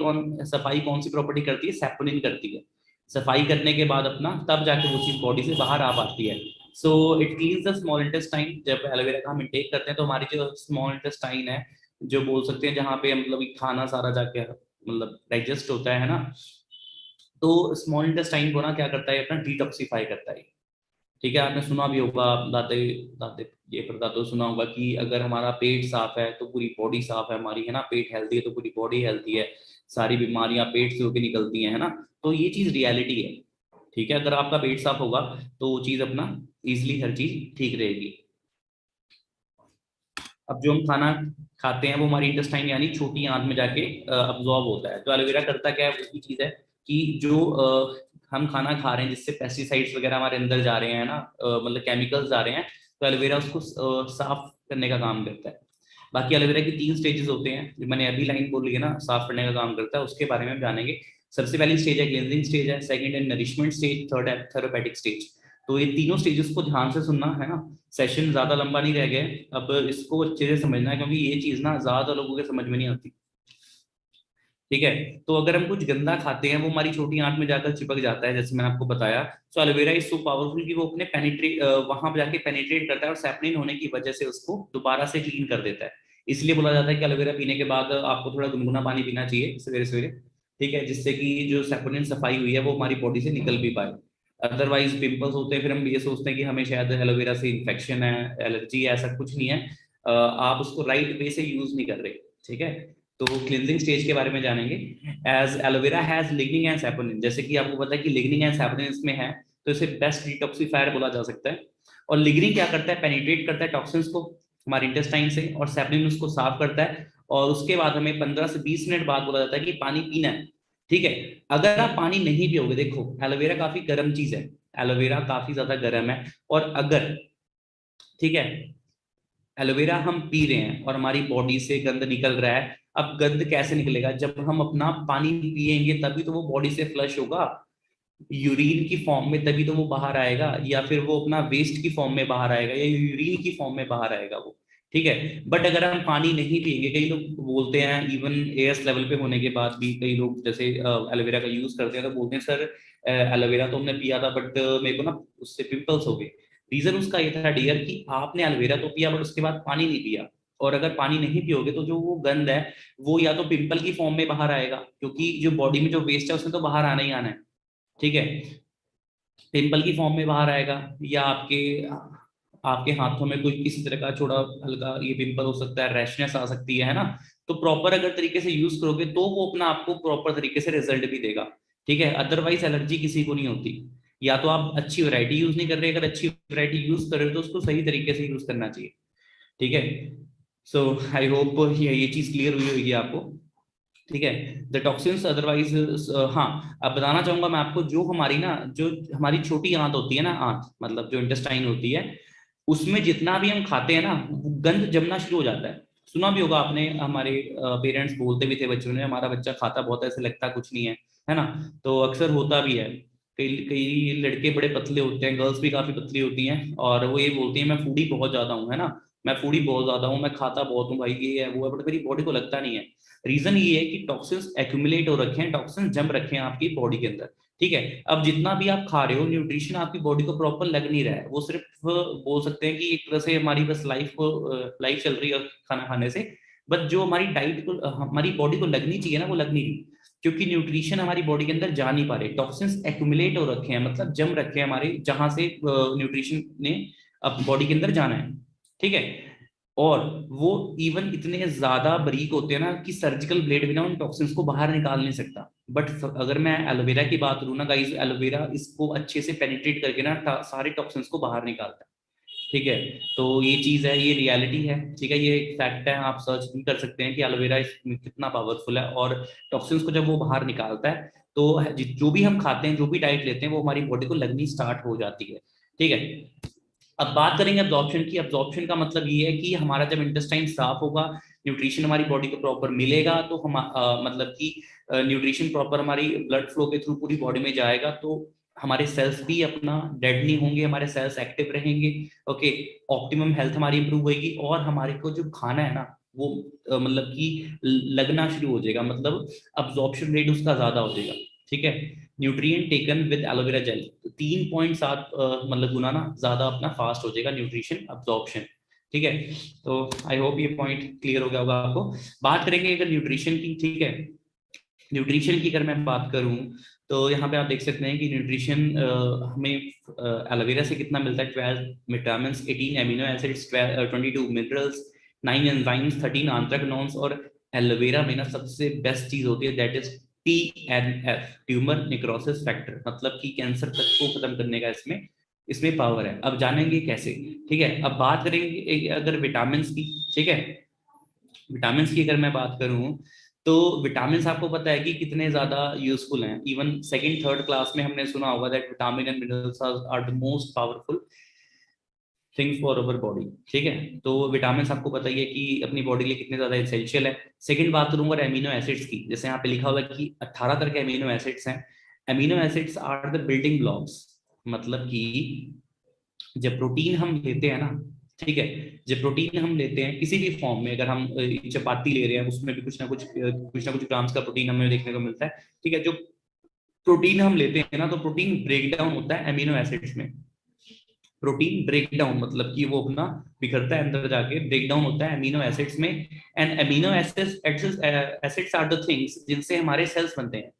कौन सी प्रॉपर्टी करती है, सेपोनिन करती है। सफाई करने के बाद अपना तब जाके वो चीज बॉडी से बाहर आ पाती है। So it cleans the small intestine. जब एलोवेरा का हम इंटेक करते हैं तो हमारी जो स्मॉल इंटेस्टाइन है, जो बोल सकते हैं जहाँ पे मतलब खाना सारा जाके मतलब डाइजेस्ट होता है ना, तो स्मॉल इंटेस्टाइन को ना क्या करता है, अपना डिटॉक्सिफाई करता है। ठीक है, आपने सुना भी होगा, दाते दाते ये परदादो सुना होगा कि अगर हमारा पेट साफ है तो पूरी बॉडी साफ है हमारी, है ना, पेट हेल्दी है तो पूरी बॉडी हेल्दी है, सारी बीमारियां पेट से होकर निकलती हैं, है ना। तो ये चीज रियलिटी है, ठीक है। अगर आपका पेट साफ होगा तो वो चीज अपना इजिली हर चीज ठीक रहेगी। अब जो हम खाना खाते हैं वो हमारी इंटेस्टाइन यानी छोटी आंत में जाके अब्जॉर्ब होता है। तो एलोवेरा करता क्या है, वो भी चीज है कि जो हम खाना खा रहे हैं जिससे पेस्टिसाइड्स वगैरह हमारे अंदर जा रहे हैं ना, मतलब केमिकल्स जा रहे हैं, तो एलोवेरा उसको साफ करने का काम करता है। बाकी एलोवेरा की 3 स्टेजेस होते हैं, जो मैंने अभी लाइन बोली है ना, साफ करने का काम करता है, उसके बारे में हम जानेंगे। सबसे पहली स्टेज है क्लींजिंग स्टेज है, सेकंड है नरिशमेंट स्टेज, थर्ड है थेरापेटिक स्टेज। तो ये तीनों स्टेजेस को ध्यान से सुनना है ना, सेशन ज्यादा लंबा नहीं रह गया है, अब इसको अच्छे से समझना है, क्योंकि ये चीज ना ज्यादा लोगों के समझ में नहीं आती, ठीक है। तो अगर हम कुछ गंदा खाते हैं वो हमारी छोटी आंत में जाकर चिपक जाता है, जैसे मैंने आपको बताया। सो एलोवेरा इज सो पावरफुल कि वो अपने पेनिट्रेट वहां पे जाके पेनिट्रेट करता है, और सैपनिन होने की वजह से उसको दोबारा से क्लीन कर देता है। इसलिए बोला जाता है कि एलोवेरा पीने के बाद आपको थोड़ा गुनगुना पानी पीना चाहिए सवेरे सवेरे, ठीक है, जिससे कि जो सैपोनिन सफाई हुई है वो हमारी बॉडी से निकल भी पाए। अदरवाइज पिंपल्स होते हैं, फिर हम ये सोचते हैं कि हमें शायद एलोवेरा से इन्फेक्शन है, एलर्जी है, ऐसा कुछ नहीं है। आप उसको राइट वे से यूज नहीं कर रहे, ठीक है। तो क्लिनजिंग स्टेज के बारे में जानेंगे। As aloe vera has lignin and saponin, जैसे कि आपको पता है कि लिग्निन एंड सैपोनिन इसमें है, तो इसे बेस्ट डिटॉक्सिफायर बोला जा सकता है। और लिग्निन क्या करता है, पेनिट्रेट करता है टॉक्सिन्स को हमारे इंटेस्टाइन से, और सैपोनिन उसको साफ करता है। और उसके बाद हमें 15 से 20 मिनट बाद बोला जाता है कि पानी पीना है, ठीक है। अगर आप पानी नहीं पियोगे, देखो एलोवेरा काफी गर्म चीज है, एलोवेरा काफी ज्यादा गर्म है, और अगर, ठीक है, एलोवेरा हम पी रहे हैं और हमारी बॉडी से गंद निकल रहा है, अब गंद कैसे निकलेगा, जब हम अपना पानी पिएंगे तभी तो वो बॉडी से फ्लश होगा, यूरिन की फॉर्म में तभी तो वो बाहर आएगा, या फिर वो अपना वेस्ट की फॉर्म में बाहर आएगा, या यूरिन की फॉर्म में बाहर आएगा वो, ठीक है। बट अगर हम पानी नहीं पिएंगे, कई लोग बोलते हैं इवन एएस लेवल पे होने के बाद भी, कई लोग जैसे एलोवेरा का यूज करते हैं तो बोलते हैं सर एलोवेरा तो हमने पिया था बट मेरे को ना उससे पिंपल्स हो गए। रीजन उसका ये था डियर कि आपने एलोवेरा तो पिया बट उसके बाद पानी नहीं पिया, और अगर पानी नहीं पियोगे तो जो वो गंद है वो या तो पिंपल की फॉर्म में बाहर आएगा, क्योंकि जो बॉडी में जो वेस्ट है उसमें तो बाहर आना ही आना है, ठीक है, पिंपल की फॉर्म में बाहर आएगा, या आपके आपके हाथों में कोई किसी तरह का छोटा हल्का ये पिंपल हो सकता है, रैशनेस आ सकती है ना। तो प्रॉपर अगर तरीके से यूज करोगे तो वो अपना आपको प्रॉपर तरीके से रिजल्ट भी देगा, ठीक है। अदरवाइज एलर्जी किसी को नहीं होती, या तो आप अच्छी वैरायटी यूज नहीं कर रहे, अगर अच्छी वैरायटी यूज कर रहे हो तो उसको सही तरीके से यूज करना चाहिए, ठीक है। सो आई होप ये चीज क्लियर हुई होगी आपको, ठीक है। द टॉक्सिन्स अदरवाइज, हाँ, अब बताना चाहूंगा मैं आपको, जो हमारी ना, जो हमारी छोटी आंत होती है ना, आंत मतलब जो इंटेस्टाइन होती है, उसमें जितना भी हम खाते हैं ना वो गंद जमना शुरू हो जाता है। सुना भी होगा आपने, हमारे पेरेंट्स बोलते भी थे बच्चों ने, हमारा बच्चा खाता बहुत है, ऐसे लगता कुछ नहीं है ना। तो अक्सर होता भी है, कई कई लड़के बड़े पतले होते हैं, गर्ल्स भी काफी पतली होती हैं, और वो ये बोलती हैं मैं फूडी बहुत ज्यादा हूँ, है ना, मैं फूडी बहुत ज्यादा हूँ, मैं खाता बहुत हूँ भाई, ये है वो है, बट मेरी बॉडी को लगता नहीं है। रीजन ये है कि टॉक्सिन्स एक्यूमुलेट हो रखे हैं, टॉक्सिन्स जम रखे हैं आपकी बॉडी के अंदर, ठीक है। अब जितना भी आप खा रहे हो न्यूट्रिशन आपकी बॉडी को प्रॉपर लग नहीं रहा है, वो सिर्फ बोल सकते हैं कि एक तरह से हमारी बस लाइफ चल रही है खाना खाने से, बट जो हमारी डाइट को हमारी बॉडी को लगनी चाहिए ना वो लग नहीं रही, क्योंकि न्यूट्रिशन हमारी बॉडी के अंदर जा नहीं पा रहे, टॉक्सिन्स एक्यूमुलेट हो रखे हैं, मतलब जम रखे हैं हमारे, जहां से न्यूट्रिशन ने अब बॉडी के अंदर जाना है, ठीक है। और वो इवन इतने ज्यादा बारीक होते हैं ना कि सर्जिकल ब्लेड भी ना उन टॉक्सिन्स को बाहर निकाल नहीं सकता। बट अगर मैं एलोवेरा की बात करूँ ना गाइस, एलोवेरा इसको अच्छे से पेनिट्रेट करके ना सारे टॉक्सिन्स को बाहर निकालता है, ठीक है। तो ये चीज है, ये रियलिटी है, ठीक है, ये एक फैक्ट है, आप सर्च भी कर सकते हैं कि एलोवेरा इसमें कितना पावरफुल है, और टॉक्सिन्स को जब वो बाहर निकालता है तो जो भी हम खाते हैं, जो भी डाइट लेते हैं, वो हमारी बॉडी को लगनी स्टार्ट हो जाती है, ठीक है। अब बात करेंगे अब्जॉर्प्शन की। अब्जॉर्प्शन का मतलब ये है कि हमारा जब इंटेस्टाइन साफ होगा, न्यूट्रिशन हमारी बॉडी को प्रॉपर मिलेगा, तो हम मतलब कि न्यूट्रिशन प्रॉपर हमारी ब्लड फ्लो के थ्रू पूरी बॉडी में जाएगा, तो हमारे सेल्स भी अपना डेड नहीं होंगे, हमारे सेल्स एक्टिव रहेंगे, ओके, ऑप्टिमम हेल्थ हमारी इंप्रूव होगी, और हमारे को जो खाना है ना वो मतलब कि लगना शुरू हो जाएगा, मतलब अब्जॉर्प्शन रेट उसका ज्यादा हो जाएगा, ठीक है। Nutrient taken with aloe vera gel 3.7 मतलब गुना ना ज्यादा अपना फास्ट हो जाएगा न्यूट्रिशन अब्जॉर्प्शन, ठीक है। तो आई होप ये पॉइंट क्लियर हो गया होगा आपको। बात करेंगे अगर न्यूट्रिशन की, ठीक है, न्यूट्रिशन की अगर मैं बात करूं तो यहाँ पे आप देख सकते हैं कि न्यूट्रिशन हमें एलोवेरा से कितना मिलता है, 12 vitamin, 18 amino acids, 22 minerals, 9 enzymes, 13 आंथ्राकनोन्स, और एलोवेरा में ना सबसे बेस्ट चीज होती है that is TNF, tumour necrosis factor, मतलब कि कैंसर तक को खत्म करने का इसमें इसमें पावर है। अब जानेंगे कैसे, ठीक है। अब बात करेंगे अगर विटामिन की, ठीक है, विटामिन की अगर मैं बात करूं तो विटामिन आपको पता है कि कितने ज्यादा यूजफुल हैं, इवन सेकंड थर्ड क्लास में हमने सुना होगा that vitamin and minerals are the most powerful things for our body, ठीक है। तो विटामिन आपको पता ही है कि अपनी बॉडी के लिए कितने ज्यादा एसेंशियल है। सेकंड बात करूंगा एमिनो एसिड्स की, जैसे यहाँ पे लिखा हुआ है कि 18 तरह के एमिनो एसिड्स हैं। Amino acids are the building blocks, मतलब कि जब प्रोटीन हम लेते हैं ना, ठीक है, जब प्रोटीन हम लेते हैं किसी भी फॉर्म में, अगर हम चपाती ले रहे हैं उसमें भी कुछ ना कुछ ग्राम्स का प्रोटीन हमें देखने को मिलता है, ठीक है। जो प्रोटीन हम लेते हैं ना तो प्रोटीन ब्रेक डाउन होता है एमिनो एसिड्स में। प्रोटीन ब्रेक डाउन मतलब कि वो अपना बिखरता है अंदर जाके, ब्रेक डाउन होता है एमिनो एसिड्स में। And amino acids are the things जिनसे हमारे सेल्स बनते हैं,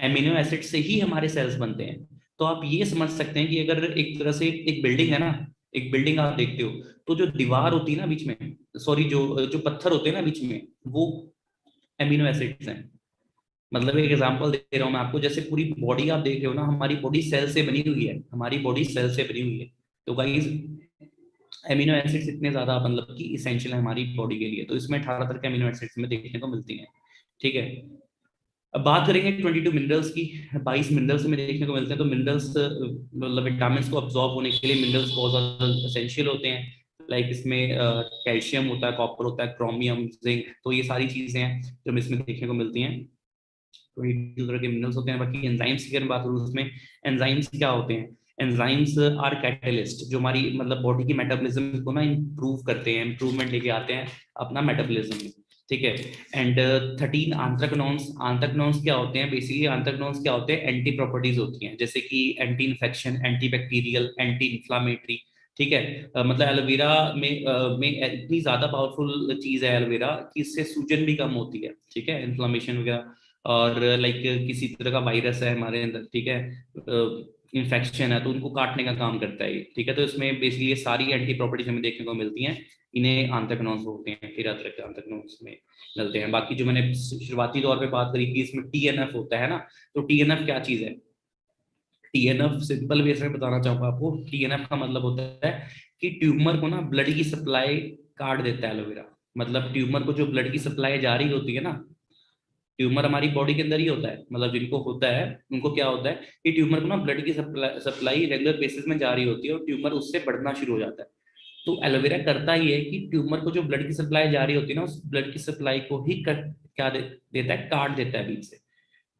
एमिनो एसिड से ही हमारे सेल्स बनते हैं। तो आप ये समझ सकते हैं कि अगर एक तरह से एक बिल्डिंग है ना, एक बिल्डिंग आप देखते हो तो जो दीवार होती है ना बीच में, सॉरी, जो जो पत्थर होते हैं ना बीच में, वो एमिनो एसिड्स हैं। मतलब एक एग्जांपल दे रहा हूँ मैं आपको, जैसे पूरी बॉडी आप देख रहे हो ना, हमारी बॉडी सेल से बनी हुई है, हमारी बॉडी सेल से बनी हुई है। तो गाइस एमिनो एसिड्स इतने ज्यादा मतलब कि इसेंशियल है हमारी बॉडी के लिए, तो इसमें 18 तरह के एमिनो एसिड्स में देखने को मिलती हैं, ठीक है। अब बात करेंगे 22 मिनरल्स की, 22 मिनरल्स में देखने को मिलते हैं। तो मिनरल्स मतलब विटामिन को अब्सॉर्ब होने के लिए मिनरल्स बहुत ज्यादा एसेंशियल होते हैं। लाइक इसमें कैल्शियम होता है, कॉपर होता है, क्रोमियम, जिंक, तो ये सारी चीजें हैं जो हमें इसमें देखने को मिलती हैं। 22 तरह के मिनरल्स होते हैं। बाकी एंजाइम्स की अगर बात करूँ उसमें, एंजाइम्स क्या होते हैं, एंजाइम्स आर कैटलिस्ट, जो हमारी मतलब बॉडी की मेटाबॉलिज्म को ना इम्प्रूव करते हैं, इम्प्रूवमेंट लेके आते हैं अपना मेटाबॉलिज्म में, ठीक है। एंड 13 आंथ्राकनोन्स, आंथ्राकनोन्स क्या होते हैं, बेसिकली आंथ्राकनोन्स क्या होते हैं, एंटी प्रॉपर्टीज होती हैं, जैसे कि anti infection, anti bacterial, anti inflammatory, ठीक है। मतलब एलोवेरा में इतनी ज्यादा पावरफुल चीज है एलोवेरा कि इससे सूजन भी कम होती है, ठीक है, इन्फ्लामेशन वगैरह। और लाइक किसी तरह का वायरस है हमारे अंदर, ठीक है, इन्फेक्शन है, तो उनको काटने का काम करता है ये, ठीक है। तो इसमें बेसिकली ये सारी एंटी प्रॉपर्टीज हमें देखने को मिलती हैं। इन्हें आंथ्राकनोन्स बोलते हैं, फिर अदरक आंथ्राकनोन्स में मिलते हैं। बाकी जो मैंने शुरुआती तौर पे बात करी कि इसमें टीएनएफ होता है ना, तो टीएनएफ क्या चीज है? टीएनएफ सिंपल वे से बताना चाहूंगा आपको। टीएनएफ का मतलब होता है कि ट्यूमर को ना ब्लड की सप्लाई काट देता है एलोवेरा। मतलब ट्यूमर को जो ब्लड की सप्लाई जा रही होती है ना, ट्यूमर हमारी बॉडी के अंदर ही होता है, मतलब जिनको होता है उनको क्या होता है कि ट्यूमर को ना ब्लड की सप्लाई रेगुलर बेसिस में जा रही होती है और ट्यूमर उससे बढ़ना शुरू हो जाता है। तो एलोवेरा करता ही है कि ट्यूमर को जो ब्लड की सप्लाई जा रही होती है ना, उस ब्लड की सप्लाई को ही देता है, काट देता है बीच से।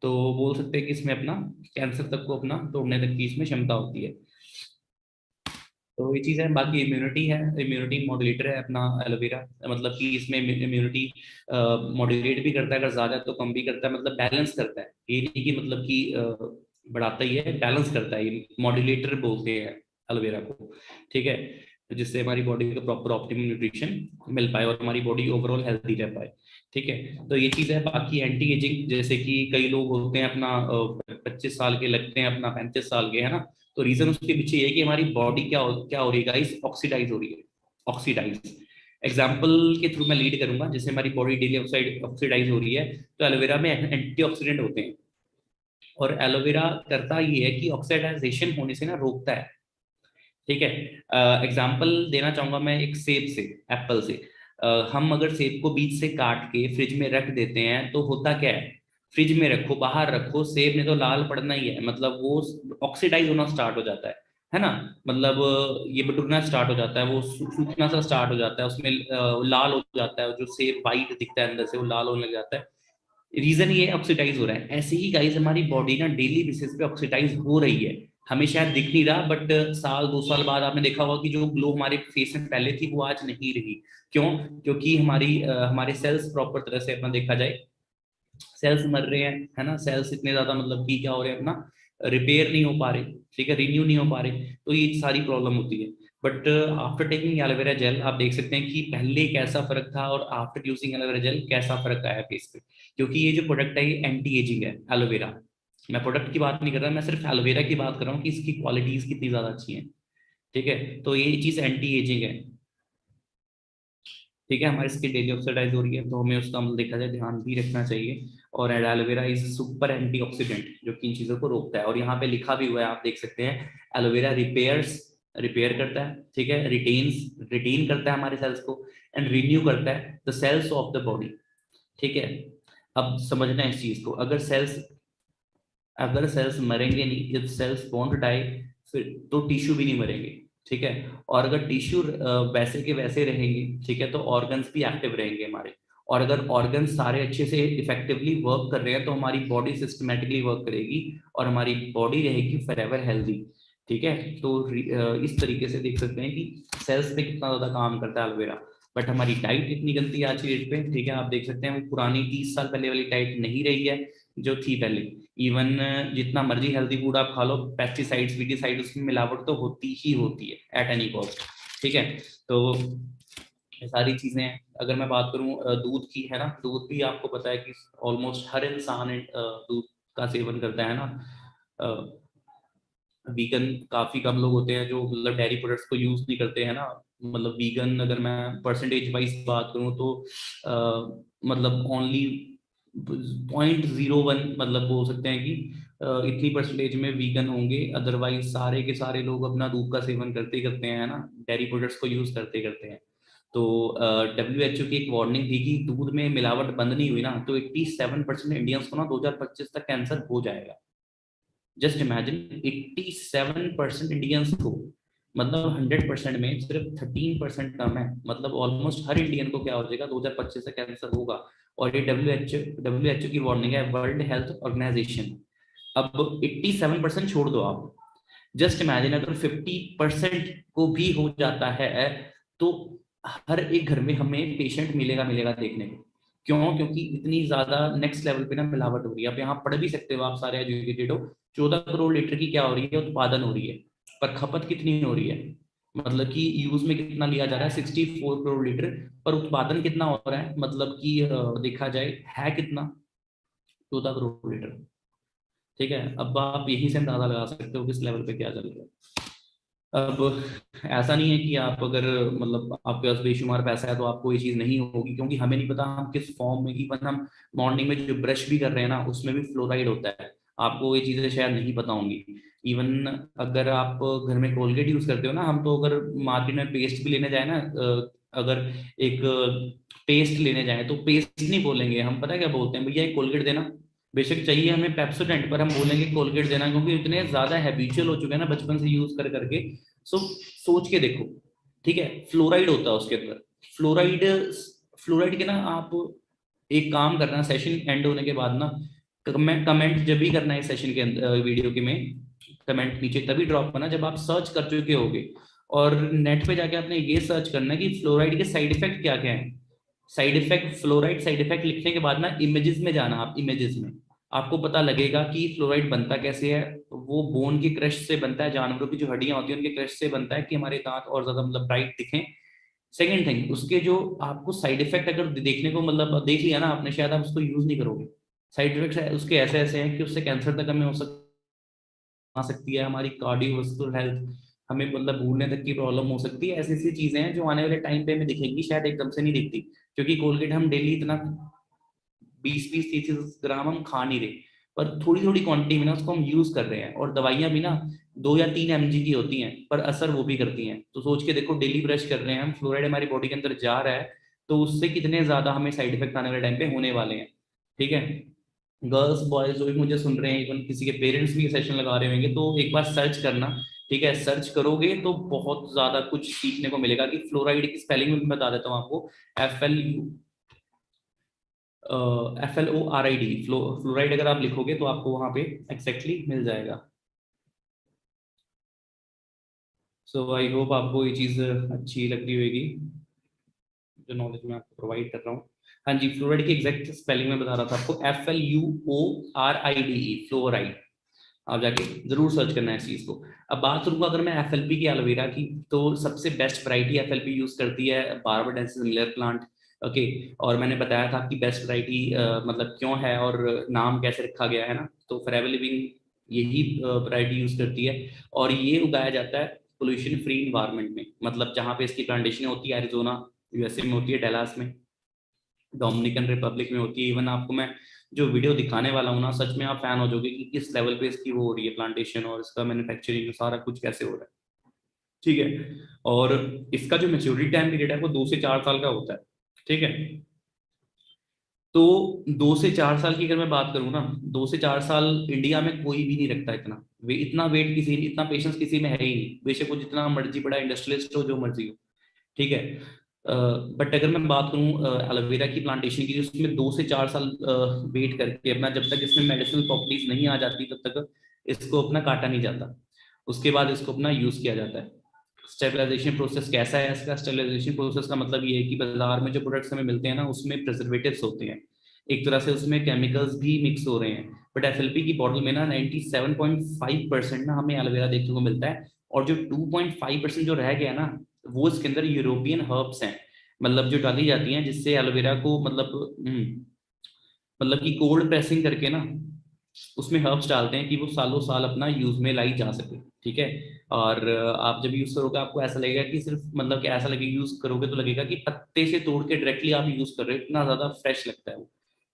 तो बोल सकते हैं कि इसमें अपना कैंसर तक को अपना तोड़ने तक की इसमें क्षमता होती है। तो ये चीज़ है। बाकी इम्यूनिटी है, इम्यूनिटी मॉड्यूलेटर है अपना एलोवेरा। मतलब कि इसमें इम्यूनिटी मॉड्यूलेट भी करता है, अगर ज़्यादा तो कम भी करता है, मतलब बैलेंस करता है। ये नहीं कि मतलब कि बढ़ाता ही है, बैलेंस करता है, ये मॉड्यूलेटर बोलते हैं एलोवेरा को, ठीक है। तो जिससे हमारी बॉडी को प्रॉपर ऑप्टिमम न्यूट्रिशन मिल पाए और हमारी बॉडी ओवरऑल हेल्थी रह पाए, ठीक है। तो ये चीज़ है। बाकी एंटी एजिंग, जैसे कि कई लोग होते हैं अपना 25 साल के लगते हैं, अपना 35 साल के, है ना। तो रीजन उसके पीछे ये है कि हमारी बॉडी क्या हो रही है गाइस, ऑक्सीडाइज हो रही है, ऑक्सीडाइज। एग्जाम्पल के थ्रू मैं लीड करूंगा, जैसे हमारी बॉडी डेली ऑक्सीडाइज हो रही है, तो एलोवेरा में एंटीऑक्सीडेंट होते हैं। और एलोवेरा करता ये है कि ऑक्सीडाइजेशन होने से ना रोकता है, ठीक है। एग्जाम्पल देना चाहूंगा मैं एक सेब से, एप्पल से। हम अगर सेब को बीच से काट के फ्रिज में रख देते हैं तो होता क्या है, फ्रिज में रखो बाहर रखो, सेब ने तो लाल पड़ना ही है, मतलब वो ऑक्सीडाइज होना स्टार्ट हो जाता है ना। मतलब ये बटुरना स्टार्ट हो जाता है, वो सूखना सा स्टार्ट हो जाता है, उसमें लाल हो जाता है, जो सेब वाइट दिखता है अंदर से वो लाल होने लग जाता है। रीजन ये ऑक्सीडाइज हो रहा है। ऐसे ही गाइस हमारी बॉडी ना डेली बेसिस पे ऑक्सीडाइज हो रही है, हमें शायद दिख नहीं रहा, बट साल 2 साल बाद आपने देखा होगा कि जो ग्लो हमारे फेस में पहले थी वो आज नहीं रही। क्यों? क्योंकि हमारे सेल्स प्रॉपर तरह से अपना देखा जाए, सेल्स मर रहे हैं, है ना। सेल्स इतने ज्यादा मतलब कि क्या हो रहे हैं, अपना रिपेयर नहीं हो पा रहे, ठीक है, रिन्यू नहीं हो पा रहे, तो ये सारी प्रॉब्लम होती है। But after taking aloe vera gel आप देख सकते हैं कि पहले कैसा फर्क था और आफ्टर यूजिंग एलोवेरा जेल कैसा फर्क आया फेस पे। क्योंकि ये जो प्रोडक्ट है ये एंटी एजिंग है एलोवेरा। मैं प्रोडक्ट की बात नहीं कर रहा, मैं सिर्फ एलोवेरा की बात कर रहा हूँ कि इसकी क्वालिटीज कितनी ज्यादा अच्छी हैं, ठीक है। तो ये चीज एंटी एजिंग है, ठीक है। हमारी स्किन डेली ऑक्सीडाइज हो रही है तो हमें उसका मतलब देखा जाए ध्यान भी रखना चाहिए। और एलोवेरा इज सुपर एंटीऑक्सीडेंट जो कि इन चीजों को रोकता है। और यहाँ पे लिखा भी हुआ है, आप देख सकते हैं, एलोवेरा रिपेयर करता है, ठीक है, रिटेन करता है हमारे सेल्स को, एंड रिन्यू करता है the cells of the body, ठीक है। अब समझना है इस चीज को, अगर सेल्स मरेंगे नहीं, इफ सेल्स वॉन्ट डाई, फिर तो टिश्यू भी नहीं मरेंगे, ठीक है। और अगर टिश्यू वैसे के वैसे रहेंगे, ठीक है, तो ऑर्गन्स भी एक्टिव रहेंगे हमारे। और अगर ऑर्गन्स सारे अच्छे से इफेक्टिवली वर्क कर रहे हैं तो हमारी बॉडी सिस्टमेटिकली वर्क करेगी और हमारी बॉडी रहेगी फॉरएवर हेल्दी, ठीक है। तो इस तरीके से देख सकते हैं कि सेल्स पे कितना ज्यादा काम करता है एलोवेरा। बट हमारी डाइट इतनी गलती है आज की डेट पे, ठीक है। आप देख सकते हैं वो पुरानी 30 साल पहले वाली डाइट नहीं रही है जो थी पहले। इवन जितना मर्जी हेल्दी फूड आप खा लो, पेस्टिसाइड्स वीडिसाइड उसमें मिलावट तो होती ही होती है एट एनी कॉस्ट, ठीक है। तो ये सारी चीजें हैं। अगर मैं बात करूं दूध की, है ना, दूध भी आपको पता है कि ऑलमोस्ट हर इंसान दूध का सेवन करता है ना। वीगन काफी कम लोग होते हैं जो मतलब डेयरी प्रोडक्ट्स को यूज नहीं करते हैं ना। मतलब वीगन अगर मैं परसेंटेज वाइज बात करूं तो मतलब ओनली 0.01, मतलब बोल सकते हैं कि इतनी परसेंटेज में वीगन होंगे, अदरवाइज सारे के सारे लोग अपना दूध का सेवन करते ही करते हैं, है ना, डेयरी प्रोडक्ट्स को यूज करते करते हैं। तो WHO की एक वार्निंग थी कि दूध में मिलावट बंद नहीं हुई ना तो 87% इंडियंस को ना 2025 तक कैंसर हो जाएगा। जस्ट इमेजिन, 87% इंडियंस को, मतलब 100% में सिर्फ 13% कम है, मतलब ऑलमोस्ट हर इंडियन को क्या हो जाएगा 2025 से कैंसर होगा। और ये डब्ल्यू एच ओ की वार्निंग है, वर्ल्ड हेल्थ ऑर्गेनाइजेशन। अब 87% छोड़ दो आप, जस्ट इमेजिन अगर 50% को भी हो जाता है तो हर एक घर में हमें पेशेंट मिलेगा देखने को। क्यों? क्योंकि इतनी ज्यादा नेक्स्ट लेवल पे ना मिलावट हो रही है। आप यहाँ पढ़ भी सकते हो, आप सारे एजुकेटेड हो, 14 करोड़ लीटर की क्या हो रही है, उत्पादन हो रही है, पर खपत कितनी हो रही है? मतलब कि यूज में कितना लिया जा रहा है, 64 करोड़ लीटर, पर उत्पादन कितना हो रहा है, मतलब कि देखा जाए है कितना, 14 करोड़ लीटर। ठीक है, अब आप यहीं से अंदाजा लगा सकते हो किस लेवल पे क्या चल रहा है। अब ऐसा नहीं है कि आप अगर मतलब आपके पास बेशुमार पैसा है तो आपको ये चीज नहीं होगी, क्योंकि हमें नहीं पता हम किस फॉर्म में, इवन हम मॉर्निंग में जो ब्रश भी कर रहे हैं ना उसमें भी फ्लोराइड होता है, आपको ये चीजें शायद नहीं पता होंगी। इवन अगर आप घर में कोलगेट यूज करते हो ना, हम तो अगर मार्केट में पेस्ट भी लेने जाए ना, अगर एक पेस्ट लेने जाए तो पेस्ट नहीं बोलेंगे हम, पता है क्या बोलते हैं, भैया एक कोलगेट देना। बेशक चाहिए हमें पेप्सोडेंट, पर हम बोलेंगे कोलगेट देना, क्योंकि इतने ज्यादा हैबिचुअल हो चुके हैं ना बचपन से यूज कर करके। सो सोच के देखो, ठीक है, फ्लोराइड होता है उसके अंदर। फ्लोराइड, फ्लोराइड के ना आप एक काम करना, सेशन एंड होने के बाद ना कमेंट जब भी करना है सेशन के अंदर, वीडियो के में कमेंट नीचे तभी ड्रॉप करना जब आप सर्च कर चुके होगे। और नेट पे जाके आपने ये सर्च करना है कि फ्लोराइड के साइड इफेक्ट क्या क्या है। Side effect, fluoride side effect लिखने के बाद ना इमेजेस में जाना, आप इमेजेस में आपको पता लगेगा कि फ्लोराइड बनता कैसे है। वो बोन के क्रश से बनता है, जानवरों की जो हड्डियां होती हैं उनके क्रश से बनता है कि हमारे दांत और ज्यादा मतलब ब्राइट दिखें। सेकेंड थिंग, उसके जो आपको साइड इफेक्ट अगर देखने को मतलब देख लिया ना आपने, शायद आप उसको यूज नहीं करोगे। साइड इफेक्ट उसके ऐसे ऐसे हैं कि उससे कैंसर तक हमें हो आ सकती है, हमारी कार्डियोवास्कुलर हेल्थ, हमें मतलब भूलने तक की प्रॉब्लम हो सकती है। ऐसी ऐसी चीजें हैं जो आने वाले टाइम पे हमें दिखेंगी, शायद एकदम से नहीं दिखती, क्योंकि कोलगेट हम डेली इतना 20-30 ग्राम हम खा नहीं रहे, पर थोड़ी थोड़ी क्वांटिटी में ना उसको हम यूज कर रहे हैं। और दवाइयां भी ना 2 या 3 mg की होती हैं, पर असर वो भी करती हैं। तो सोच के देखो, डेली ब्रश कर रहे हैं हम, फ्लोराइड हमारी बॉडी के अंदर जा रहा है, तो उससे कितने ज्यादा हमें साइड इफेक्ट आने वाले टाइम पे होने वाले हैं। ठीक है, गर्ल्स बॉयज जो भी मुझे सुन रहे हैं, इवन किसी के पेरेंट्स भी सेशन लगा रहे होंगे, तो एक बार सर्च करना। ठीक है, सर्च करोगे तो बहुत ज्यादा कुछ सीखने को मिलेगा कि फ्लोराइड की स्पेलिंग में बता देता हूँ आपको। FLORID, फ्लोराइड अगर आप लिखोगे तो आपको वहां पे एग्जैक्टली मिल जाएगा। सो आई होप आपको ये चीज अच्छी लग रही होगी, जो नॉलेज मैं आपको प्रोवाइड कर रहा हूँ। हाँ जी, फ्लोराइड की एग्जैक्ट स्पेलिंग में बता रहा था आपको, FLUORIDE, फ्लोराइड। आप जाके जरूर सर्च करना है इस चीज को। अब बात करूंगा अगर मैं FLP की, एलोवेरा की, तो सबसे बेस्ट वैरायटी FLP यूज करती है बारबाडेंसिस मिलर प्लांट। ओके, और मैंने बताया था कि बेस्ट वैरायटी मतलब क्यों है और नाम कैसे रखा गया है ना, तो फॉरएवर लिविंग यही वैरायटी यूज करती है। और ये उगाया जाता है पोल्यूशन फ्री इन्वायरमेंट में, मतलब जहाँ पे इसकी प्लांटेशन होती है, एरिजोना USA में होती है, डेलास में, डोमिनिकन रिपब्लिक में होती है। इवन आपको मैं जो वीडियो दिखाने वाला हूँ ना, सच में आप फैन हो जाओगे कि किस लेवल पे इसकी वो हो रही है प्लांटेशन, और इसका मैन्युफैक्चरिंग सारा कुछ कैसे हो रहा है। ठीक है, और इसका जो मेच्योरिटी टाइम पीरियड है वो 2 से 4 साल का होता है। ठीक है, तो 2 से 4 साल की अगर मैं बात करूँ ना, 2 से 4 साल इंडिया में कोई भी नहीं रखता इतना इतना वेट किसी, इतना पेशेंस किसी में है ही नहीं, बेशक वो जितना मर्जी बड़ा इंडस्ट्रियलिस्ट हो, जो मर्जी हो। ठीक है, बट अगर मैं बात करूं एलोवेरा की प्लांटेशन की, उसमें 2 से 4 साल वेट करके अपना, जब तक इसमें मेडिसिनल प्रॉपर्टीज नहीं आ जाती तब तक इसको अपना काटा नहीं जाता। उसके बाद इसको अपना यूज किया जाता है। स्टेबलाइजेशन प्रोसेस कैसा है इसका? स्टेबलाइजेशन प्रोसेस का मतलब ये है कि बाजार में जो प्रोडक्ट्स हमें मिलते हैं ना, उसमें प्रिजर्वेटिव्स होते हैं, एक तरह से उसमें केमिकल्स भी मिक्स हो रहे हैं। बट FLP की बॉटल में ना 97.5% ना हमें एलोवेरा देखने को मिलता है, और जो 2.5% जो रह गया ना, वो इसके अंदर यूरोपियन हर्ब्स हैं, मतलब जो डाली जाती हैं जिससे एलोवेरा को मतलब कि कोल्ड प्रेसिंग करके ना उसमें हर्ब्स डालते हैं कि वो सालों साल अपना यूज में लाई जा सके। ठीक है, और आप जब यूज करोगे आपको ऐसा लगेगा कि सिर्फ मतलब कि ऐसा लगेगा, यूज करोगे तो लगेगा कि पत्ते से तोड़ के डायरेक्टली आप यूज कर रहे हो, इतना ज्यादा फ्रेश लगता है वो।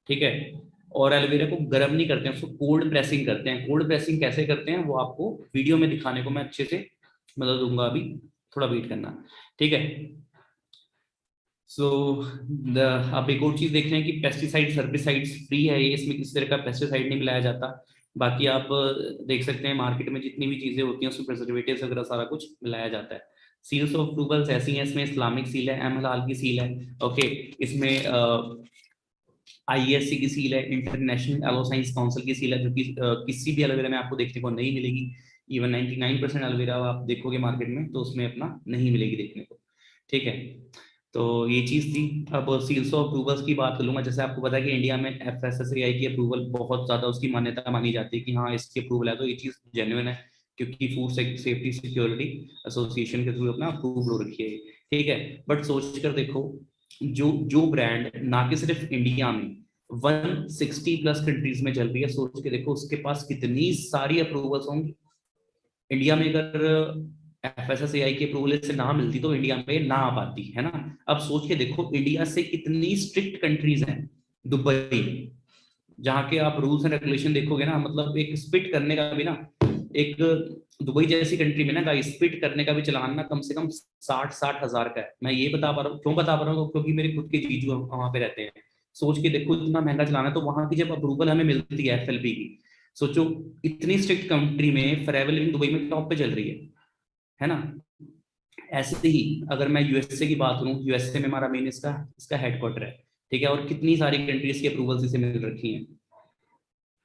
ठीक है, और एलोवेरा को गर्म नहीं करते हैं, उसको कोल्ड प्रेसिंग करते हैं। कोल्ड प्रेसिंग कैसे करते हैं वो आपको वीडियो में दिखाने को मैं अच्छे से मतलब दूंगा, अभी थोड़ा वेट करना। ठीक है, सो आप एक और चीज देख रहे हैं कि पेस्टिसाइड्स हर्बिसाइड्स फ्री है ये, इसमें किसी तरह का पेस्टिसाइड नहीं मिलाया जाता। बाकी आप देख सकते हैं मार्केट में जितनी भी चीजें होती हैं उसमें प्रिजर्वेटिव्स वगैरह सारा कुछ मिलाया जाता है। सील्स ऑफ अप्रूवल्स ऐसी हैं, इसमें इस्लामिक सील है, एम हलाल की सील है। ओके, इसमें IESC की सील है, इंटरनेशनल एलो साइंस काउंसिल की सील है, जो कि किसी भी एलोवेरा में आपको देखने को नहीं मिलेगी। इवन 99% एलोवेरा आप देखोगे मार्केट में तो उसमें अपना नहीं मिलेगी देखने को। ठीक है, तो ये चीज थी। अब सील्स ऑफ अप्रूवल्स की बात कर लूंगा। जैसे आपको पता है कि इंडिया में FSSAI की अप्रूवल बहुत ज्यादा उसकी मान्यता मानी जाती है कि हाँ इसकी अप्रूवल है तो ये चीज जेन्युइन है। क्योंकि फूड सेफ्टी सिक्योरिटी एसोसिएशन के थ्रू अपना अप्रूव हो रखी है, ठीक है। बट सोच कर देखो, जो जो ब्रांड ना कि सिर्फ इंडिया में 160 प्लस कंट्रीज में चल रही है, सोच के देखो उसके पास कितनी सारी अप्रूवल्स होंगी। इंडिया में अगर एफएसएसएआई की अप्रूवल से ना मिलती तो इंडिया में ना आ पाती, है ना। अब सोच के देखो, इंडिया से कितनी स्ट्रिक्ट कंट्रीज हैं, दुबई, जहाँ के आप रूल्स एंड रेगुलेशन देखोगे ना, मतलब एक स्पिट करने का भी ना, एक दुबई जैसी कंट्री में ना गाइस, स्पिट करने का भी चलान ना कम से कम 60-60 हजार का है। मैं ये बता पा रहा हूँ, क्यों बता पा रहा हूँ, क्योंकि मेरे खुद के जीजू वहां पे रहते हैं। सोच के देखो इतना महंगा चलाना है, तो वहां की जब अप्रूवल हमें मिलती है एफएलपी की, सोचो इतनी स्ट्रिक्ट कंट्री में फॉरएवर लिविंग दुबई में टॉप पे चल रही है ना। ऐसे ही अगर मैं यूएसए की बात करूं, यूएसए में हमारा मेन इसका इसका हेडक्वार्टर है, ठीक है, और कितनी सारी कंट्रीज की अप्रूवल्स इसे मिल रखी हैं,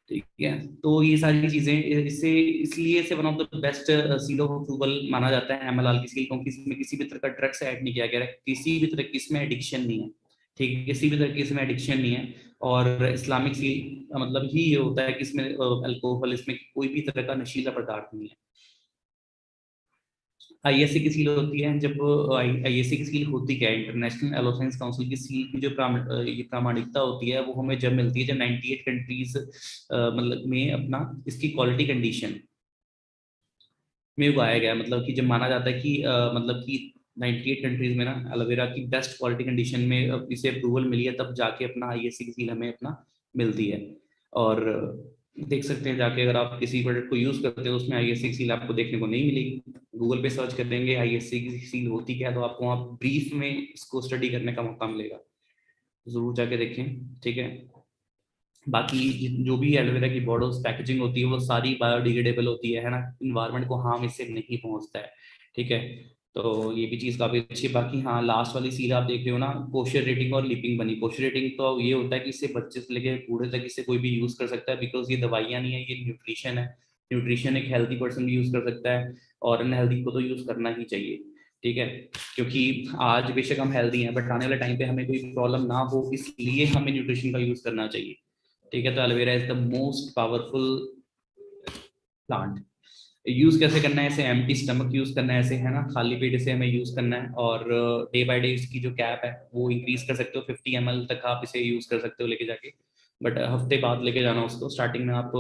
ठीक है। तो ये सारी चीजें इससे इसलिए इसे one of the best seal of approval माना जाता है एमएलआर की सील, क्योंकि इसमें किसी भी तरह का ड्रग्स ऐड नहीं किया गया है, किसी भी तरह की इसमें एडिक्शन नहीं है, ठीक है, किसी भी तरह की इसमें एडिक्शन नहीं है। और इस्लामिक सील का मतलब ही ये होता है कि इसमें अल्कोहल, इसमें कोई भी तरह का नशीला पदार्थ नहीं है। आईएससी की सील होती है, जब आईएससी की सील होती क्या है, इंटरनेशनल एलोफेंस काउंसिल की सील की जो ये प्रामाणिकता होती है, वो हमें जब मिलती है जब 98 कंट्रीज मतलब में अपना इसकी क्वालिटी कंडीशन में उगाया गया है। मतलब कि जब माना जाता है कि मतलब कि 98 कंट्रीज में ना एलोवेरा की बेस्ट क्वालिटी कंडीशन में इसे अप्रूवल मिली है, तब जाके अपना आईएससी की सील हमें अपना मिलती है। और देख सकते हैं जाके, अगर आप किसी प्रोडक्ट को यूज करते हो उसमें आईएससी की सील आपको देखने को नहीं मिलेगी। गूगल पे सर्च कर देंगे आईएससी की सील होती क्या है, तो आपको वहाँ ब्रीफ में इसको स्टडी करने का मौका मिलेगा, जरूर जाके देखें, ठीक है। बाकी जो भी एलोवेरा की बॉटल्स पैकेजिंग होती है वो सारी बायोडिग्रेडेबल होती है ना, इन्वायरमेंट को हार्म इससे नहीं पहुंचता है, ठीक है। तो ये भी चीज काफी अच्छी है। बाकी हाँ, लास्ट वाली सील आप देख रहे हो ना, कोशर रेटिंग और लिपिंग बनी। कोशर रेटिंग तो ये होता है कि इसे बच्चे से लेकर बूढ़े तक इसे कोई भी यूज कर सकता है, बिकॉज ये दवाइयां नहीं है, ये न्यूट्रिशन है। न्यूट्रिशन एक हेल्दी पर्सन भी यूज कर सकता है, और अनहेल्दी को तो यूज करना ही चाहिए, ठीक है। क्योंकि आज बेशक हम हेल्दी हैं, बट आने वाले टाइम पे हमें कोई प्रॉब्लम ना हो, इसलिए हमें न्यूट्रिशन का यूज करना चाहिए, ठीक है। तो aloe vera is the most powerful plant. Use कैसे करना है इसे, एम्प्टी स्टमक यूज करना है ऐसे, है ना, खाली पेट इसे हमें यूज करना है। और डे बाय डे इसकी जो कैप है वो इंक्रीज कर सकते हो, 50 ml तक आप इसे यूज कर सकते हो लेके जाके। बट हफ्ते बाद लेके जाना उसको, स्टार्टिंग में आप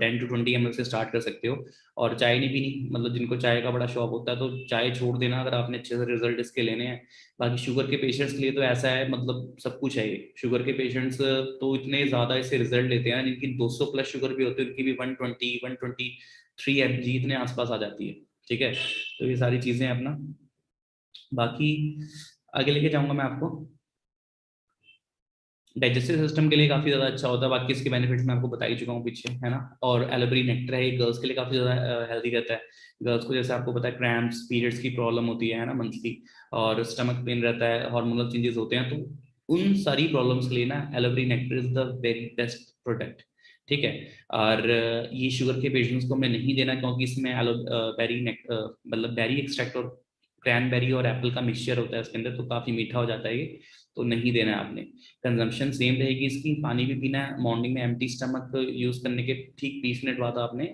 10 to 20 ml से स्टार्ट कर सकते हो। और चाय नहीं पीनी, मतलब जिनको चाय का बड़ा शौक होता है तो चाय छोड़ देना अगर आपने अच्छे से रिजल्ट इसके लेने हैं। बाकी शुगर के पेशेंट्स के लिए तो ऐसा है, मतलब सब कुछ है ये। शुगर के पेशेंट्स तो इतने ज्यादा इससे रिजल्ट लेते हैं, जिनकी 200 प्लस शुगर भी होती है उनकी भी 120-123 mg इतने आसपास आ जाती है, ठीक है। तो ये सारी चीजें अपना, बाकी आगे लेके जाऊंगा मैं आपको। डाइजेस्टिव सिस्टम के लिए काफी ज्यादा अच्छा होता है, बाकी इसके बेनिफिट्स मैं आपको बता ही चुका हूँ पीछे, है ना। और एलोवेरा नेक्टर है, ये गर्ल्स के लिए काफी ज्यादा हेल्दी रहता है। गर्ल्स को जैसे आपको पता है क्रैम्प्स, पीरियड्स की प्रॉब्लम होती है ना, मंथली, और स्टमक पेन रहता है, हार्मोनल चेंजेस होते हैं, तो उन सारी प्रॉब्लम्स के लिए ना aloe vera nectar is the very best product, ठीक है। और ये शुगर के पेशेंट्स को मैं नहीं देना, क्योंकि इसमें बेरी मतलब बेरी एक्सट्रैक्ट और क्रैनबेरी और एप्पल का मिक्सचर होता है इसके अंदर, तो काफी मीठा हो जाता है ये, तो नहीं देना है आपने। कंजम्पशन सेम रहेगी इसकी, पानी भी पीना है मॉर्निंग में, एम्प्टी स्टमक यूज करने के ठीक 20 मिनट बाद आपने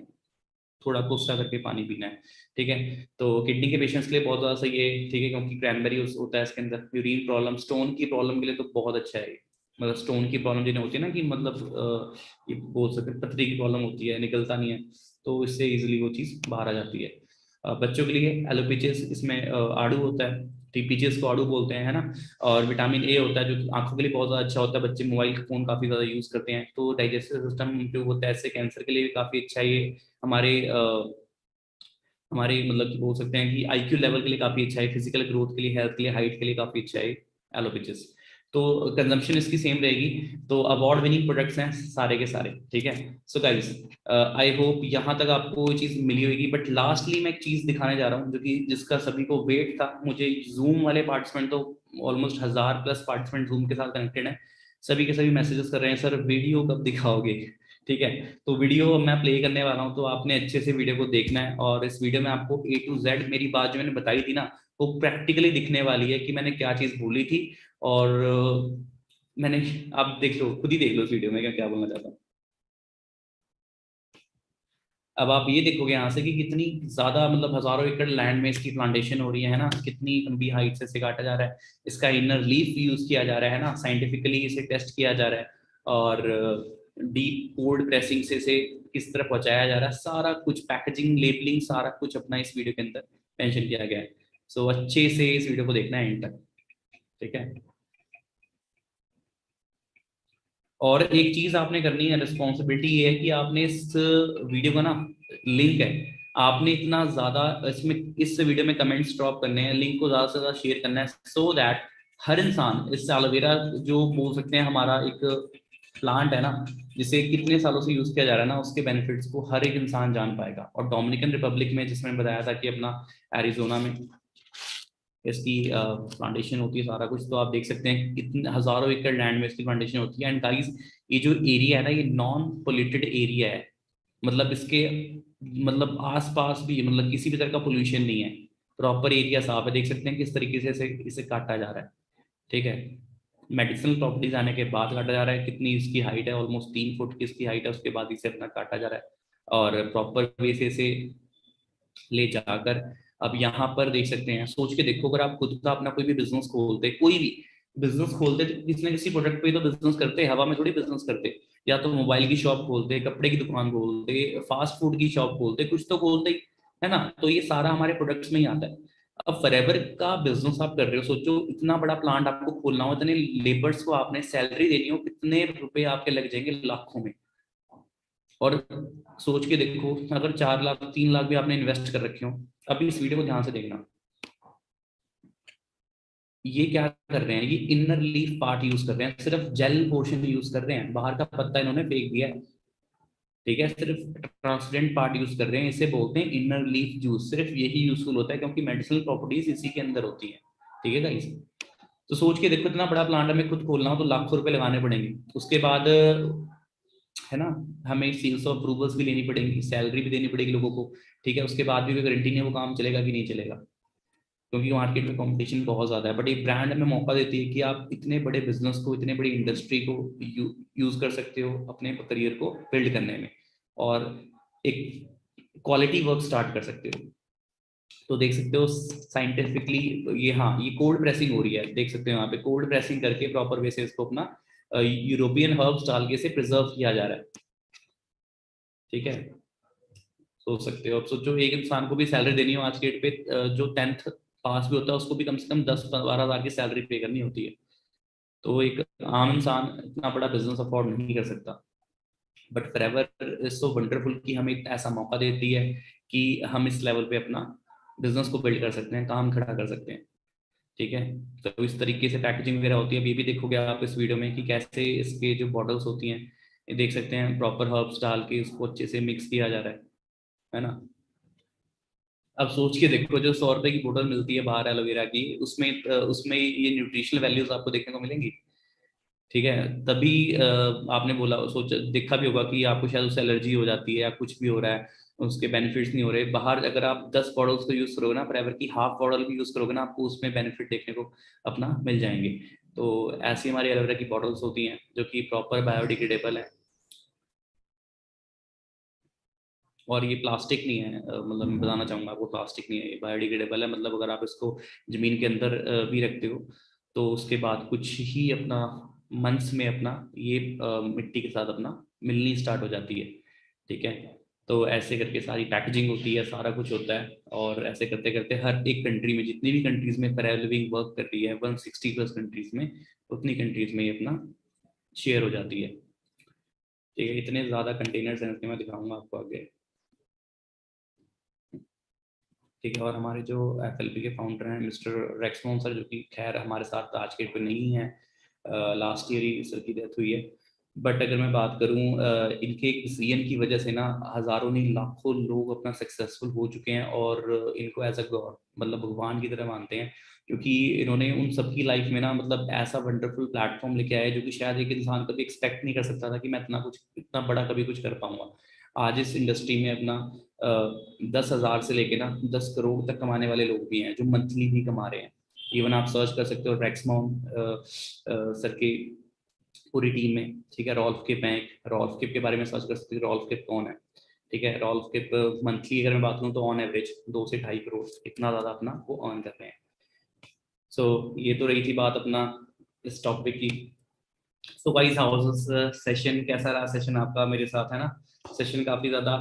थोड़ा कोसा करके पानी पीना है, ठीक है। तो किडनी के पेशेंट्स के लिए बहुत ज्यादा सही है, ठीक है, क्योंकि क्रैनबेरी होता है इसके अंदर। यूरिन प्रॉब्लम, स्टोन की प्रॉब्लम के लिए तो बहुत अच्छा है ये। मतलब स्टोन की प्रॉब्लम जिन्हें होती है ना, कि मतलब ये बोल सकते हैं पथरी की प्रॉब्लम होती है, निकलता नहीं है, तो इससे इजिली वो चीज बाहर आ जाती है। बच्चों के लिए एलोपीचिस, इसमें आड़ू होता है, टीपीचिस को आड़ू बोलते हैं, है ना। और विटामिन ए होता है जो आंखों के लिए बहुत ज्यादा अच्छा होता है, बच्चे मोबाइल फोन काफी ज्यादा यूज करते हैं तो डाइजेस्टिव सिस्टम इंप्रूव होता है, ऐसे कैंसर के लिए भी काफी अच्छा है ये। हमारे हमारे मतलब कि बोल सकते हैं कि आईक्यू लेवल के लिए काफी अच्छा है, फिजिकल ग्रोथ के लिए, हेल्थ के लिए, हाइट के लिए काफी अच्छा है एलोपेचिस। तो कंजम्पशन इसकी सेम रहेगी। तो अवार्ड विनिंग प्रोडक्ट्स हैं सारे के सारे, ठीक है। सो गाइस, आई होप यहाँ तक आपको ये चीज मिली होगी। बट लास्टली मैं एक चीज दिखाने जा रहा हूँ जो कि जिसका सभी को वेट था, मुझे जूम वाले पार्टिसिपेंट तो ऑलमोस्ट 1000+ पार्टिसिपेंट जूम के साथ कनेक्टेड है, सभी के सभी मैसेजेस कर रहे हैं, सर वीडियो कब दिखाओगे, ठीक है। तो वीडियो मैं प्ले करने वाला हूँ, तो आपने अच्छे से वीडियो को देखना है, और इस वीडियो में आपको A to Z मेरी बात जो मैंने बताई थी ना, वो प्रैक्टिकली दिखने वाली है कि मैंने क्या चीज भूली थी। और मैंने, आप देख लो, खुद ही देख लो इस वीडियो में क्या क्या बोलना चाहता हूँ। अब आप ये देखोगे यहाँ से कि कितनी ज्यादा मतलब हजारों एकड़ लैंड में इसकी प्लांटेशन हो रही है ना, कितनी लंबी हाइट से इसे काटा जा रहा है, इसका इनर लीफ यूज किया जा रहा है ना, साइंटिफिकली इसे टेस्ट किया जा रहा है, और डीप कोल्ड प्रेसिंग से इसे किस तरह पहुंचाया जा रहा है, सारा कुछ पैकेजिंग लेबलिंग सारा कुछ अपना इस वीडियो के अंदर मेंशन किया गया है। सो अच्छे से इस वीडियो को देखना है एंड तक, ठीक है। और एक चीज आपने करनी है, रिस्पॉन्सिबिलिटी ये है कि आपने इस वीडियो का ना लिंक है, आपने इतना ज्यादा इसमें इस वीडियो में कमेंट्स ड्रॉप करने हैं, लिंक को ज्यादा से ज्यादा शेयर करना है, सो दैट हर इंसान इस एलोवेरा जो बोल सकते हैं हमारा एक प्लांट है ना, जिसे कितने सालों से यूज किया जा रहा है ना, उसके बेनिफिट्स को हर एक इंसान जान पाएगा। और डोमिनिकन रिपब्लिक में, जिसमें बताया था कि अपना एरिजोना में इसकी प्लांटेशन होती है सारा कुछ, तो आप देख सकते हैं कितने हजारों एकड़ लैंड में इसकी प्लांटेशन होती है। एंड गाइस ये जो एरिया है ना, ये नॉन पोल्यूटेड एरिया है, मतलब इसके मतलब आसपास भी मतलब किसी भी तरह का पोल्यूशन नहीं है, प्रॉपर एरिया साफ है। देख सकते हैं किस तरीके से इसे काटा जा रहा है, ठीक है। मेडिसिनल प्रॉपर्टीज आने के बाद काटा जा रहा है, कितनी इसकी हाइट है, ऑलमोस्ट 3 फुट की इसकी हाइट है, उसके बाद इसे अपना काटा जा रहा है और प्रॉपर वे से इसे ले जाकर अब यहाँ पर देख सकते हैं। सोच के देखो, अगर आप खुद का अपना कोई भी बिजनेस खोलते, कोई भी बिजनेस खोलते, तो किसी ना किसी प्रोडक्ट पे ही तो बिजनेस करते, हवा में थोड़ी बिजनेस करते। या तो मोबाइल की शॉप खोलते, कपड़े की दुकान खोलते, फास्ट फूड की शॉप खोलते, कुछ तो खोलते ही है ना। तो ये सारा हमारे प्रोडक्ट्स में ही आता है। अब फॉरएवर का बिजनेस आप कर रहे हो, सोचो इतना बड़ा प्लांट आपको खोलना हो, इतने लेबर्स को आपने सैलरी देनी हो, कितने रुपए आपके लग जाएंगे, लाखों में। और सोच के देखो, अगर 4 लाख 3 लाख भी आपने इन्वेस्ट कर रखे हो, अभी इस वीडियो को ध्यान से देखना, ये क्या कर रहे हैं, ये इनर लीफ पार्ट यूज कर रहे हैं, सिर्फ जेल पोर्शन यूज कर रहे हैं, बाहर का पत्ता इन्होंने फेंक दिया है, ठीक है। सिर्फ ट्रांसपेरेंट पार्ट यूज कर रहे हैं, इसे बोलते हैं इनर लीफ जूस। सिर्फ यही यूजफुल होता है क्योंकि मेडिसिनल प्रॉपर्टीज इसी के अंदर होती है, ठीक है गाइस। तो सोच के देखो, इतना बड़ा प्लांट हमें खुद खोलना हो तो लाखों रुपए लगाने पड़ेंगे, उसके बाद है ना हमें सील्स ऑफ अप्रूवल्स भी लेनी पड़ेगी, सैलरी भी देनी पड़ेगी लोगों को, ठीक है। उसके बाद भी कोई गारंटी नहीं है वो काम चलेगा कि नहीं चलेगा, क्योंकि मार्केट में कंपटीशन बहुत ज्यादा है। बट एक ब्रांड हमें मौका देती है कि आप इतने बड़े बिजनेस को, इतने बड़ी इंडस्ट्री को यूज कर सकते हो अपने करियर को बिल्ड करने में, और एक क्वालिटी वर्क स्टार्ट कर सकते हो। तो देख सकते हो साइंटिफिकली, ये हाँ ये कोल्ड प्रेसिंग हो रही है, देख सकते हो यहाँ पे कोल्ड प्रेसिंग करके प्रॉपर वे से इसको अपना यूरोपियन हर्ब्स डाल के इसे प्रिजर्व किया जा रहा है, ठीक है। सोच सकते हो, अब सोचो एक इंसान को भी सैलरी देनी हो आज के डेट पे, जो 10th पास भी होता है उसको भी कम से कम 10-12 हज़ार की सैलरी पे करनी होती है। तो एक आम इंसान इतना बड़ा बिजनेस अफोर्ड नहीं कर सकता। But forever is so wonderful कि हमें एक ऐसा मौका देती है कि हम इस लेवल पे अपना बिजनेस को बिल्ड कर सकते हैं, काम खड़ा कर सकते हैं, ठीक है। तो इस तरीके से पैकेजिंग वगैरह होती है। अभी भी देखोगे आप इस वीडियो में कि कैसे इसके जो बॉटल्स होती हैं, ये देख सकते हैं प्रॉपर हर्ब्स डाल के उसको अच्छे से मिक्स किया जा रहा है ना। अब सोच के देखो, जो 100 रुपए की बोतल मिलती है बाहर एलोवेरा की, उसमें उसमें ये न्यूट्रिशनल वैल्यूज आपको देखने को मिलेंगी, ठीक है। तभी आपने बोला सोचा देखा भी होगा कि आपको शायद उससे एलर्जी हो जाती है या कुछ भी हो रहा है, उसके बेनिफिट्स नहीं हो रहे। बाहर अगर आप 10 बॉटल्स को यूज करोगे ना, फॉरएवर की हाफ बॉटल भी यूज करोगे ना, आपको उसमें बेनिफिट देखने को अपना मिल जाएंगे। तो ऐसी हमारी एलोवेरा की बॉटल्स होती हैं जो कि प्रॉपर बायोडिग्रेडेबल है, और ये प्लास्टिक नहीं है, मतलब मैं बताना चाहूंगा आपको, प्लास्टिक नहीं है, ये बायोडिग्रेडेबल है। मतलब अगर आप इसको जमीन के अंदर भी रखते हो तो उसके बाद कुछ ही अपना मंथ्स में अपना ये मिट्टी के साथ अपना मिलनी स्टार्ट हो जाती है, ठीक है। तो ऐसे करके सारी पैकेजिंग होती है, सारा कुछ होता है, और ऐसे करते करते हर एक कंट्री में, जितनी भी कंट्रीज में फेयर लिविंग वर्क कर रही है, 160+ कंट्रीज में, उतनी कंट्रीज में ये अपना शेयर हो जाती है, ठीक है। इतने ज्यादा कंटेनर्स हैं इसके, मैं दिखाऊंगा आपको आगे, ठीक है। और हमारे जो एफएलपी के फाउंडर हैं मिस्टर रेक्समोन सर, जो कि खैर हमारे साथ आज के डेट पे नहीं है, लास्ट ईयर ही सर की डेथ हुई है। बट अगर मैं बात करूं, इनके एक विजन की वजह से ना हजारों नहीं लाखों लोग अपना सक्सेसफुल हो चुके हैं, और इनको एज अ गॉड मतलब भगवान की तरह मानते हैं, क्योंकि इन्होंने उन सबकी लाइफ में ना मतलब ऐसा वंडरफुल प्लेटफॉर्म लेके आया है जो कि शायद एक इंसान कभी एक्सपेक्ट नहीं कर सकता था कि मैं इतना बड़ा कभी कुछ कर पाऊंगा। आज इस इंडस्ट्री में अपना 10,000 से लेके ना 10 करोड़ तक कमाने वाले लोग भी हैं जो मंथली भी कमा रहे हैं। इवन आप सर्च कर सकते हो रेक्समोन सर की पूरी टीम में, ठीक है। रॉल्फ के बैंक, रॉल्फ किप के बारे में सर्च कर सकते हो, रॉल्फ किप कौन है, ठीक है। रॉल्फ के मंथली अगर मैं बात करूँ तो ऑन एवरेज 2 से 2.5 करोड़ इतना ज्यादा अपना वो अर्न कर रहे हैं। सो ये तो रही थी बात अपना इस टॉपिक की। सो गाइस हाउ सेशन, कैसा रहा सेशन आपका मेरे साथ, है ना? सेशन काफी ज्यादा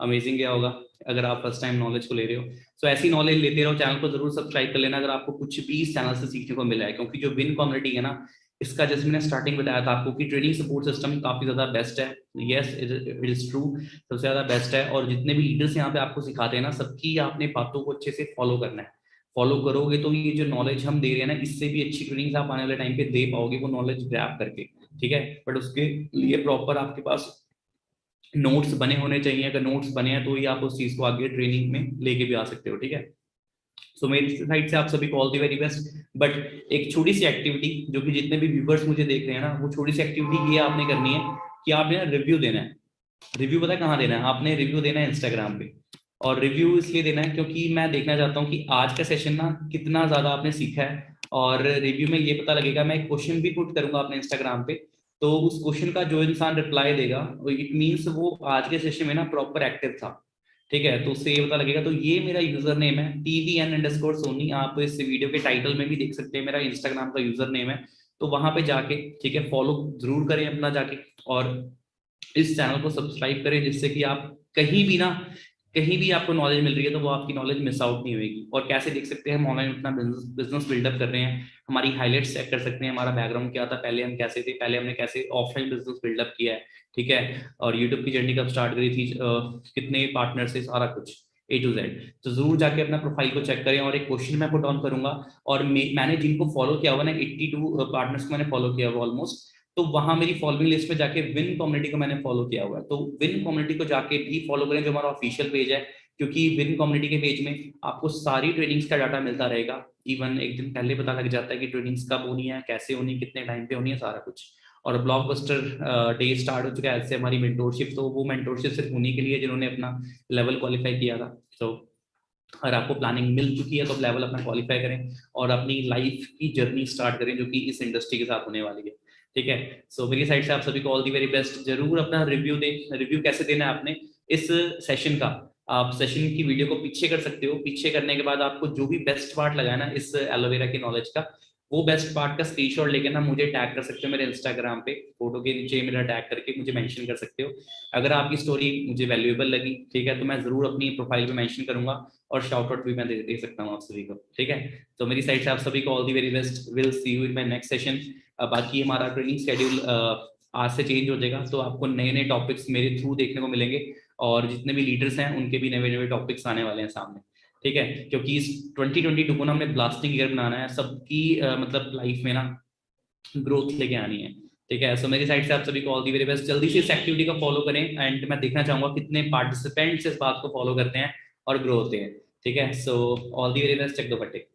अमेजिंग गया होगा अगर आप फर्स्ट टाइम नॉलेज को ले रहे हो। सो ऐसी नॉलेज लेते रहो, चैनल को जरूर सब्सक्राइब कर लेना अगर आपको कुछ भी इस चैनल से सीखने को मिला है, क्योंकि जो विन कम्युनिटी है ना, इसका जैसे मैंने स्टार्टिंग बताया था आपको कि ट्रेडिंग सपोर्ट सिस्टम काफी ज्यादा बेस्ट है। यस इट इज ट्रू, सबसे ज्यादा बेस्ट है। और जितने भी लीडर्स यहाँ पे आपको सिखाते हैं ना, सबकी आपने बातों को अच्छे से फॉलो करना है। फॉलो करोगे तो ये जो नॉलेज हम दे रहे हैं ना, इससे भी अच्छी ट्रेनिंग आप आने वाले टाइम पे दे पाओगे, वो नॉलेज ग्रैब करके। ठीक है, बट उसके लिए प्रॉपर आपके पास नोट्स बने होने चाहिए। अगर नोट्स बने हैं तो ही आप उस चीज को आगे ट्रेनिंग में लेके भी आ सकते हो। ठीक है, सो मेरी साइड से आप सभी को all the very best. But एक छोटी सी एक्टिविटी जो कि जितने भी व्यूवर्स मुझे देख रहे हैं ना, वो छोटी सी एक्टिविटी ये आपने करनी है कि आपने रिव्यू देना है। रिव्यू पता है कहाँ देना है? आपने रिव्यू देना है इंस्टाग्राम पे। और रिव्यू इसलिए देना है क्योंकि मैं देखना चाहता हूँ कि आज का सेशन ना कितना ज्यादा आपने सीखा है। और रिव्यू में ये पता लगेगा, मैं एक क्वेश्चन भी पुट करूंगा अपने इंस्टाग्राम पे, तो उस क्वेश्चन का जो इंसान रिप्लाई देगा, इट मीन्स वो आज के सेशन में ना प्रॉपर एक्टिव था। ठीक है, तो उससे ये पता लगेगा। तो ये मेरा यूजर नेम है TVN_Sony, आप इस वीडियो के टाइटल में भी देख सकते हैं, मेरा इंस्टाग्राम का यूजर नेम है। तो वहां पे जाके, ठीक है, फॉलो जरूर करें अपना जाके, और इस चैनल को सब्सक्राइब करें, जिससे कि आप कहीं भी ना, कहीं भी आपको नॉलेज मिल रही है तो वो आपकी नॉलेज मिस आउट नहीं होगी। और कैसे देख सकते हैं हम ऑनलाइन अपना बिजनेस बिल्डअप कर रहे हैं, हमारी हाइलाइट्स चेक कर सकते हैं, हमारा बैकग्राउंड क्या था, पहले हम कैसे थे, पहले हमने कैसे ऑफलाइन बिजनेस बिल्डअप किया है। ठीक है, और यूट्यूब की जर्नी कब स्टार्ट करी थी, कितने पार्टनर से, सारा कुछ A to Z। तो जरूर जाके अपना प्रोफाइल को चेक करें। और एक क्वेश्चन मैं पुट ऑन करूंगा, और मैंने जिनको फॉलो किया हुआ ना, 82 पार्टनर्स को मैंने फॉलो किया हुआ ऑलमोस्ट। तो वहां मेरी फॉलोइंग लिस्ट में जाके विन कम्युनिटी को मैंने फॉलो किया हुआ है, तो विन कम्युनिटी को जाके भी फॉलो करें, जो हमारा ऑफिशियल पेज है। क्योंकि विन कम्युनिटी के पेज में आपको सारी ट्रेनिंग्स का डाटा मिलता रहेगा। इवन एक दिन पहले पता लग जाता है कि ट्रेनिंग्स कब होनी है, कैसे होनी है, कितने टाइम पे होनी है, सारा कुछ। और ब्लॉकबस्टर डे स्टार्ट हो चुका है ऐसे हमारी मेंटोरशिप, तो वो मेंटोरशिप सिर्फ उन्हीं के लिए जिन्होंने अपना लेवल क्वालिफाई किया था। तो अगर आपको प्लानिंग मिल चुकी है तो आप लेवल अपना क्वालिफाई करें और अपनी लाइफ की जर्नी स्टार्ट करें, जो कि इस इंडस्ट्री के साथ होने वाली है। ठीक है, सो मेरी साइड से आप सभी को ऑल दी वेरी बेस्ट। जरूर अपना रिव्यू दें। रिव्यू कैसे देना है आपने इस सेशन का, आप सेशन की वीडियो को पीछे कर सकते हो। पीछे करने के बाद आपको जो भी बेस्ट पार्ट लगा है ना इस एलोवेरा की नॉलेज का, वो बेस्ट पार्ट का स्क्रीनशॉट लेके ना मुझे टैग कर सकते हो मेरे इंस्टाग्राम पे, फोटो के नीचे मेरा टैग करके मुझे मेंशन कर सकते हो। अगर आपकी स्टोरी मुझे वैल्यूएबल लगी, ठीक है, तो मैं जरूर अपनी प्रोफाइल पे मेंशन करूंगा, और शाउट आउट भी मैं दे सकता हूँ आप सभी को। ठीक है, तो मेरी साइड से आप सभी को all the very best. Will see you in my next session. बाकी हमारा ट्रेनिंग शेड्यूल आज से चेंज हो जाएगा, तो आपको नए नए टॉपिक्स मेरे थ्रू देखने को मिलेंगे, और जितने भी लीडर्स हैं उनके भी नए नए टॉपिक्स आने वाले हैं सामने। ठीक है, क्योंकि इस 2022 को ना हमने ब्लास्टिंग ईयर बनाना है, सबकी मतलब लाइफ में ना ग्रोथ लेके आनी है। ठीक है, सो मेरी साइड से आप सभी को ऑल दी वेरी बेस्ट। जल्दी से इस एक्टिविटी को फॉलो करें, एंड मैं देखना चाहूंगा कितने पार्टिसिपेंट्स इस बात को फॉलो करते हैं और ग्रो होते हैं। ठीक है, so all the very best, check दो बट्टे।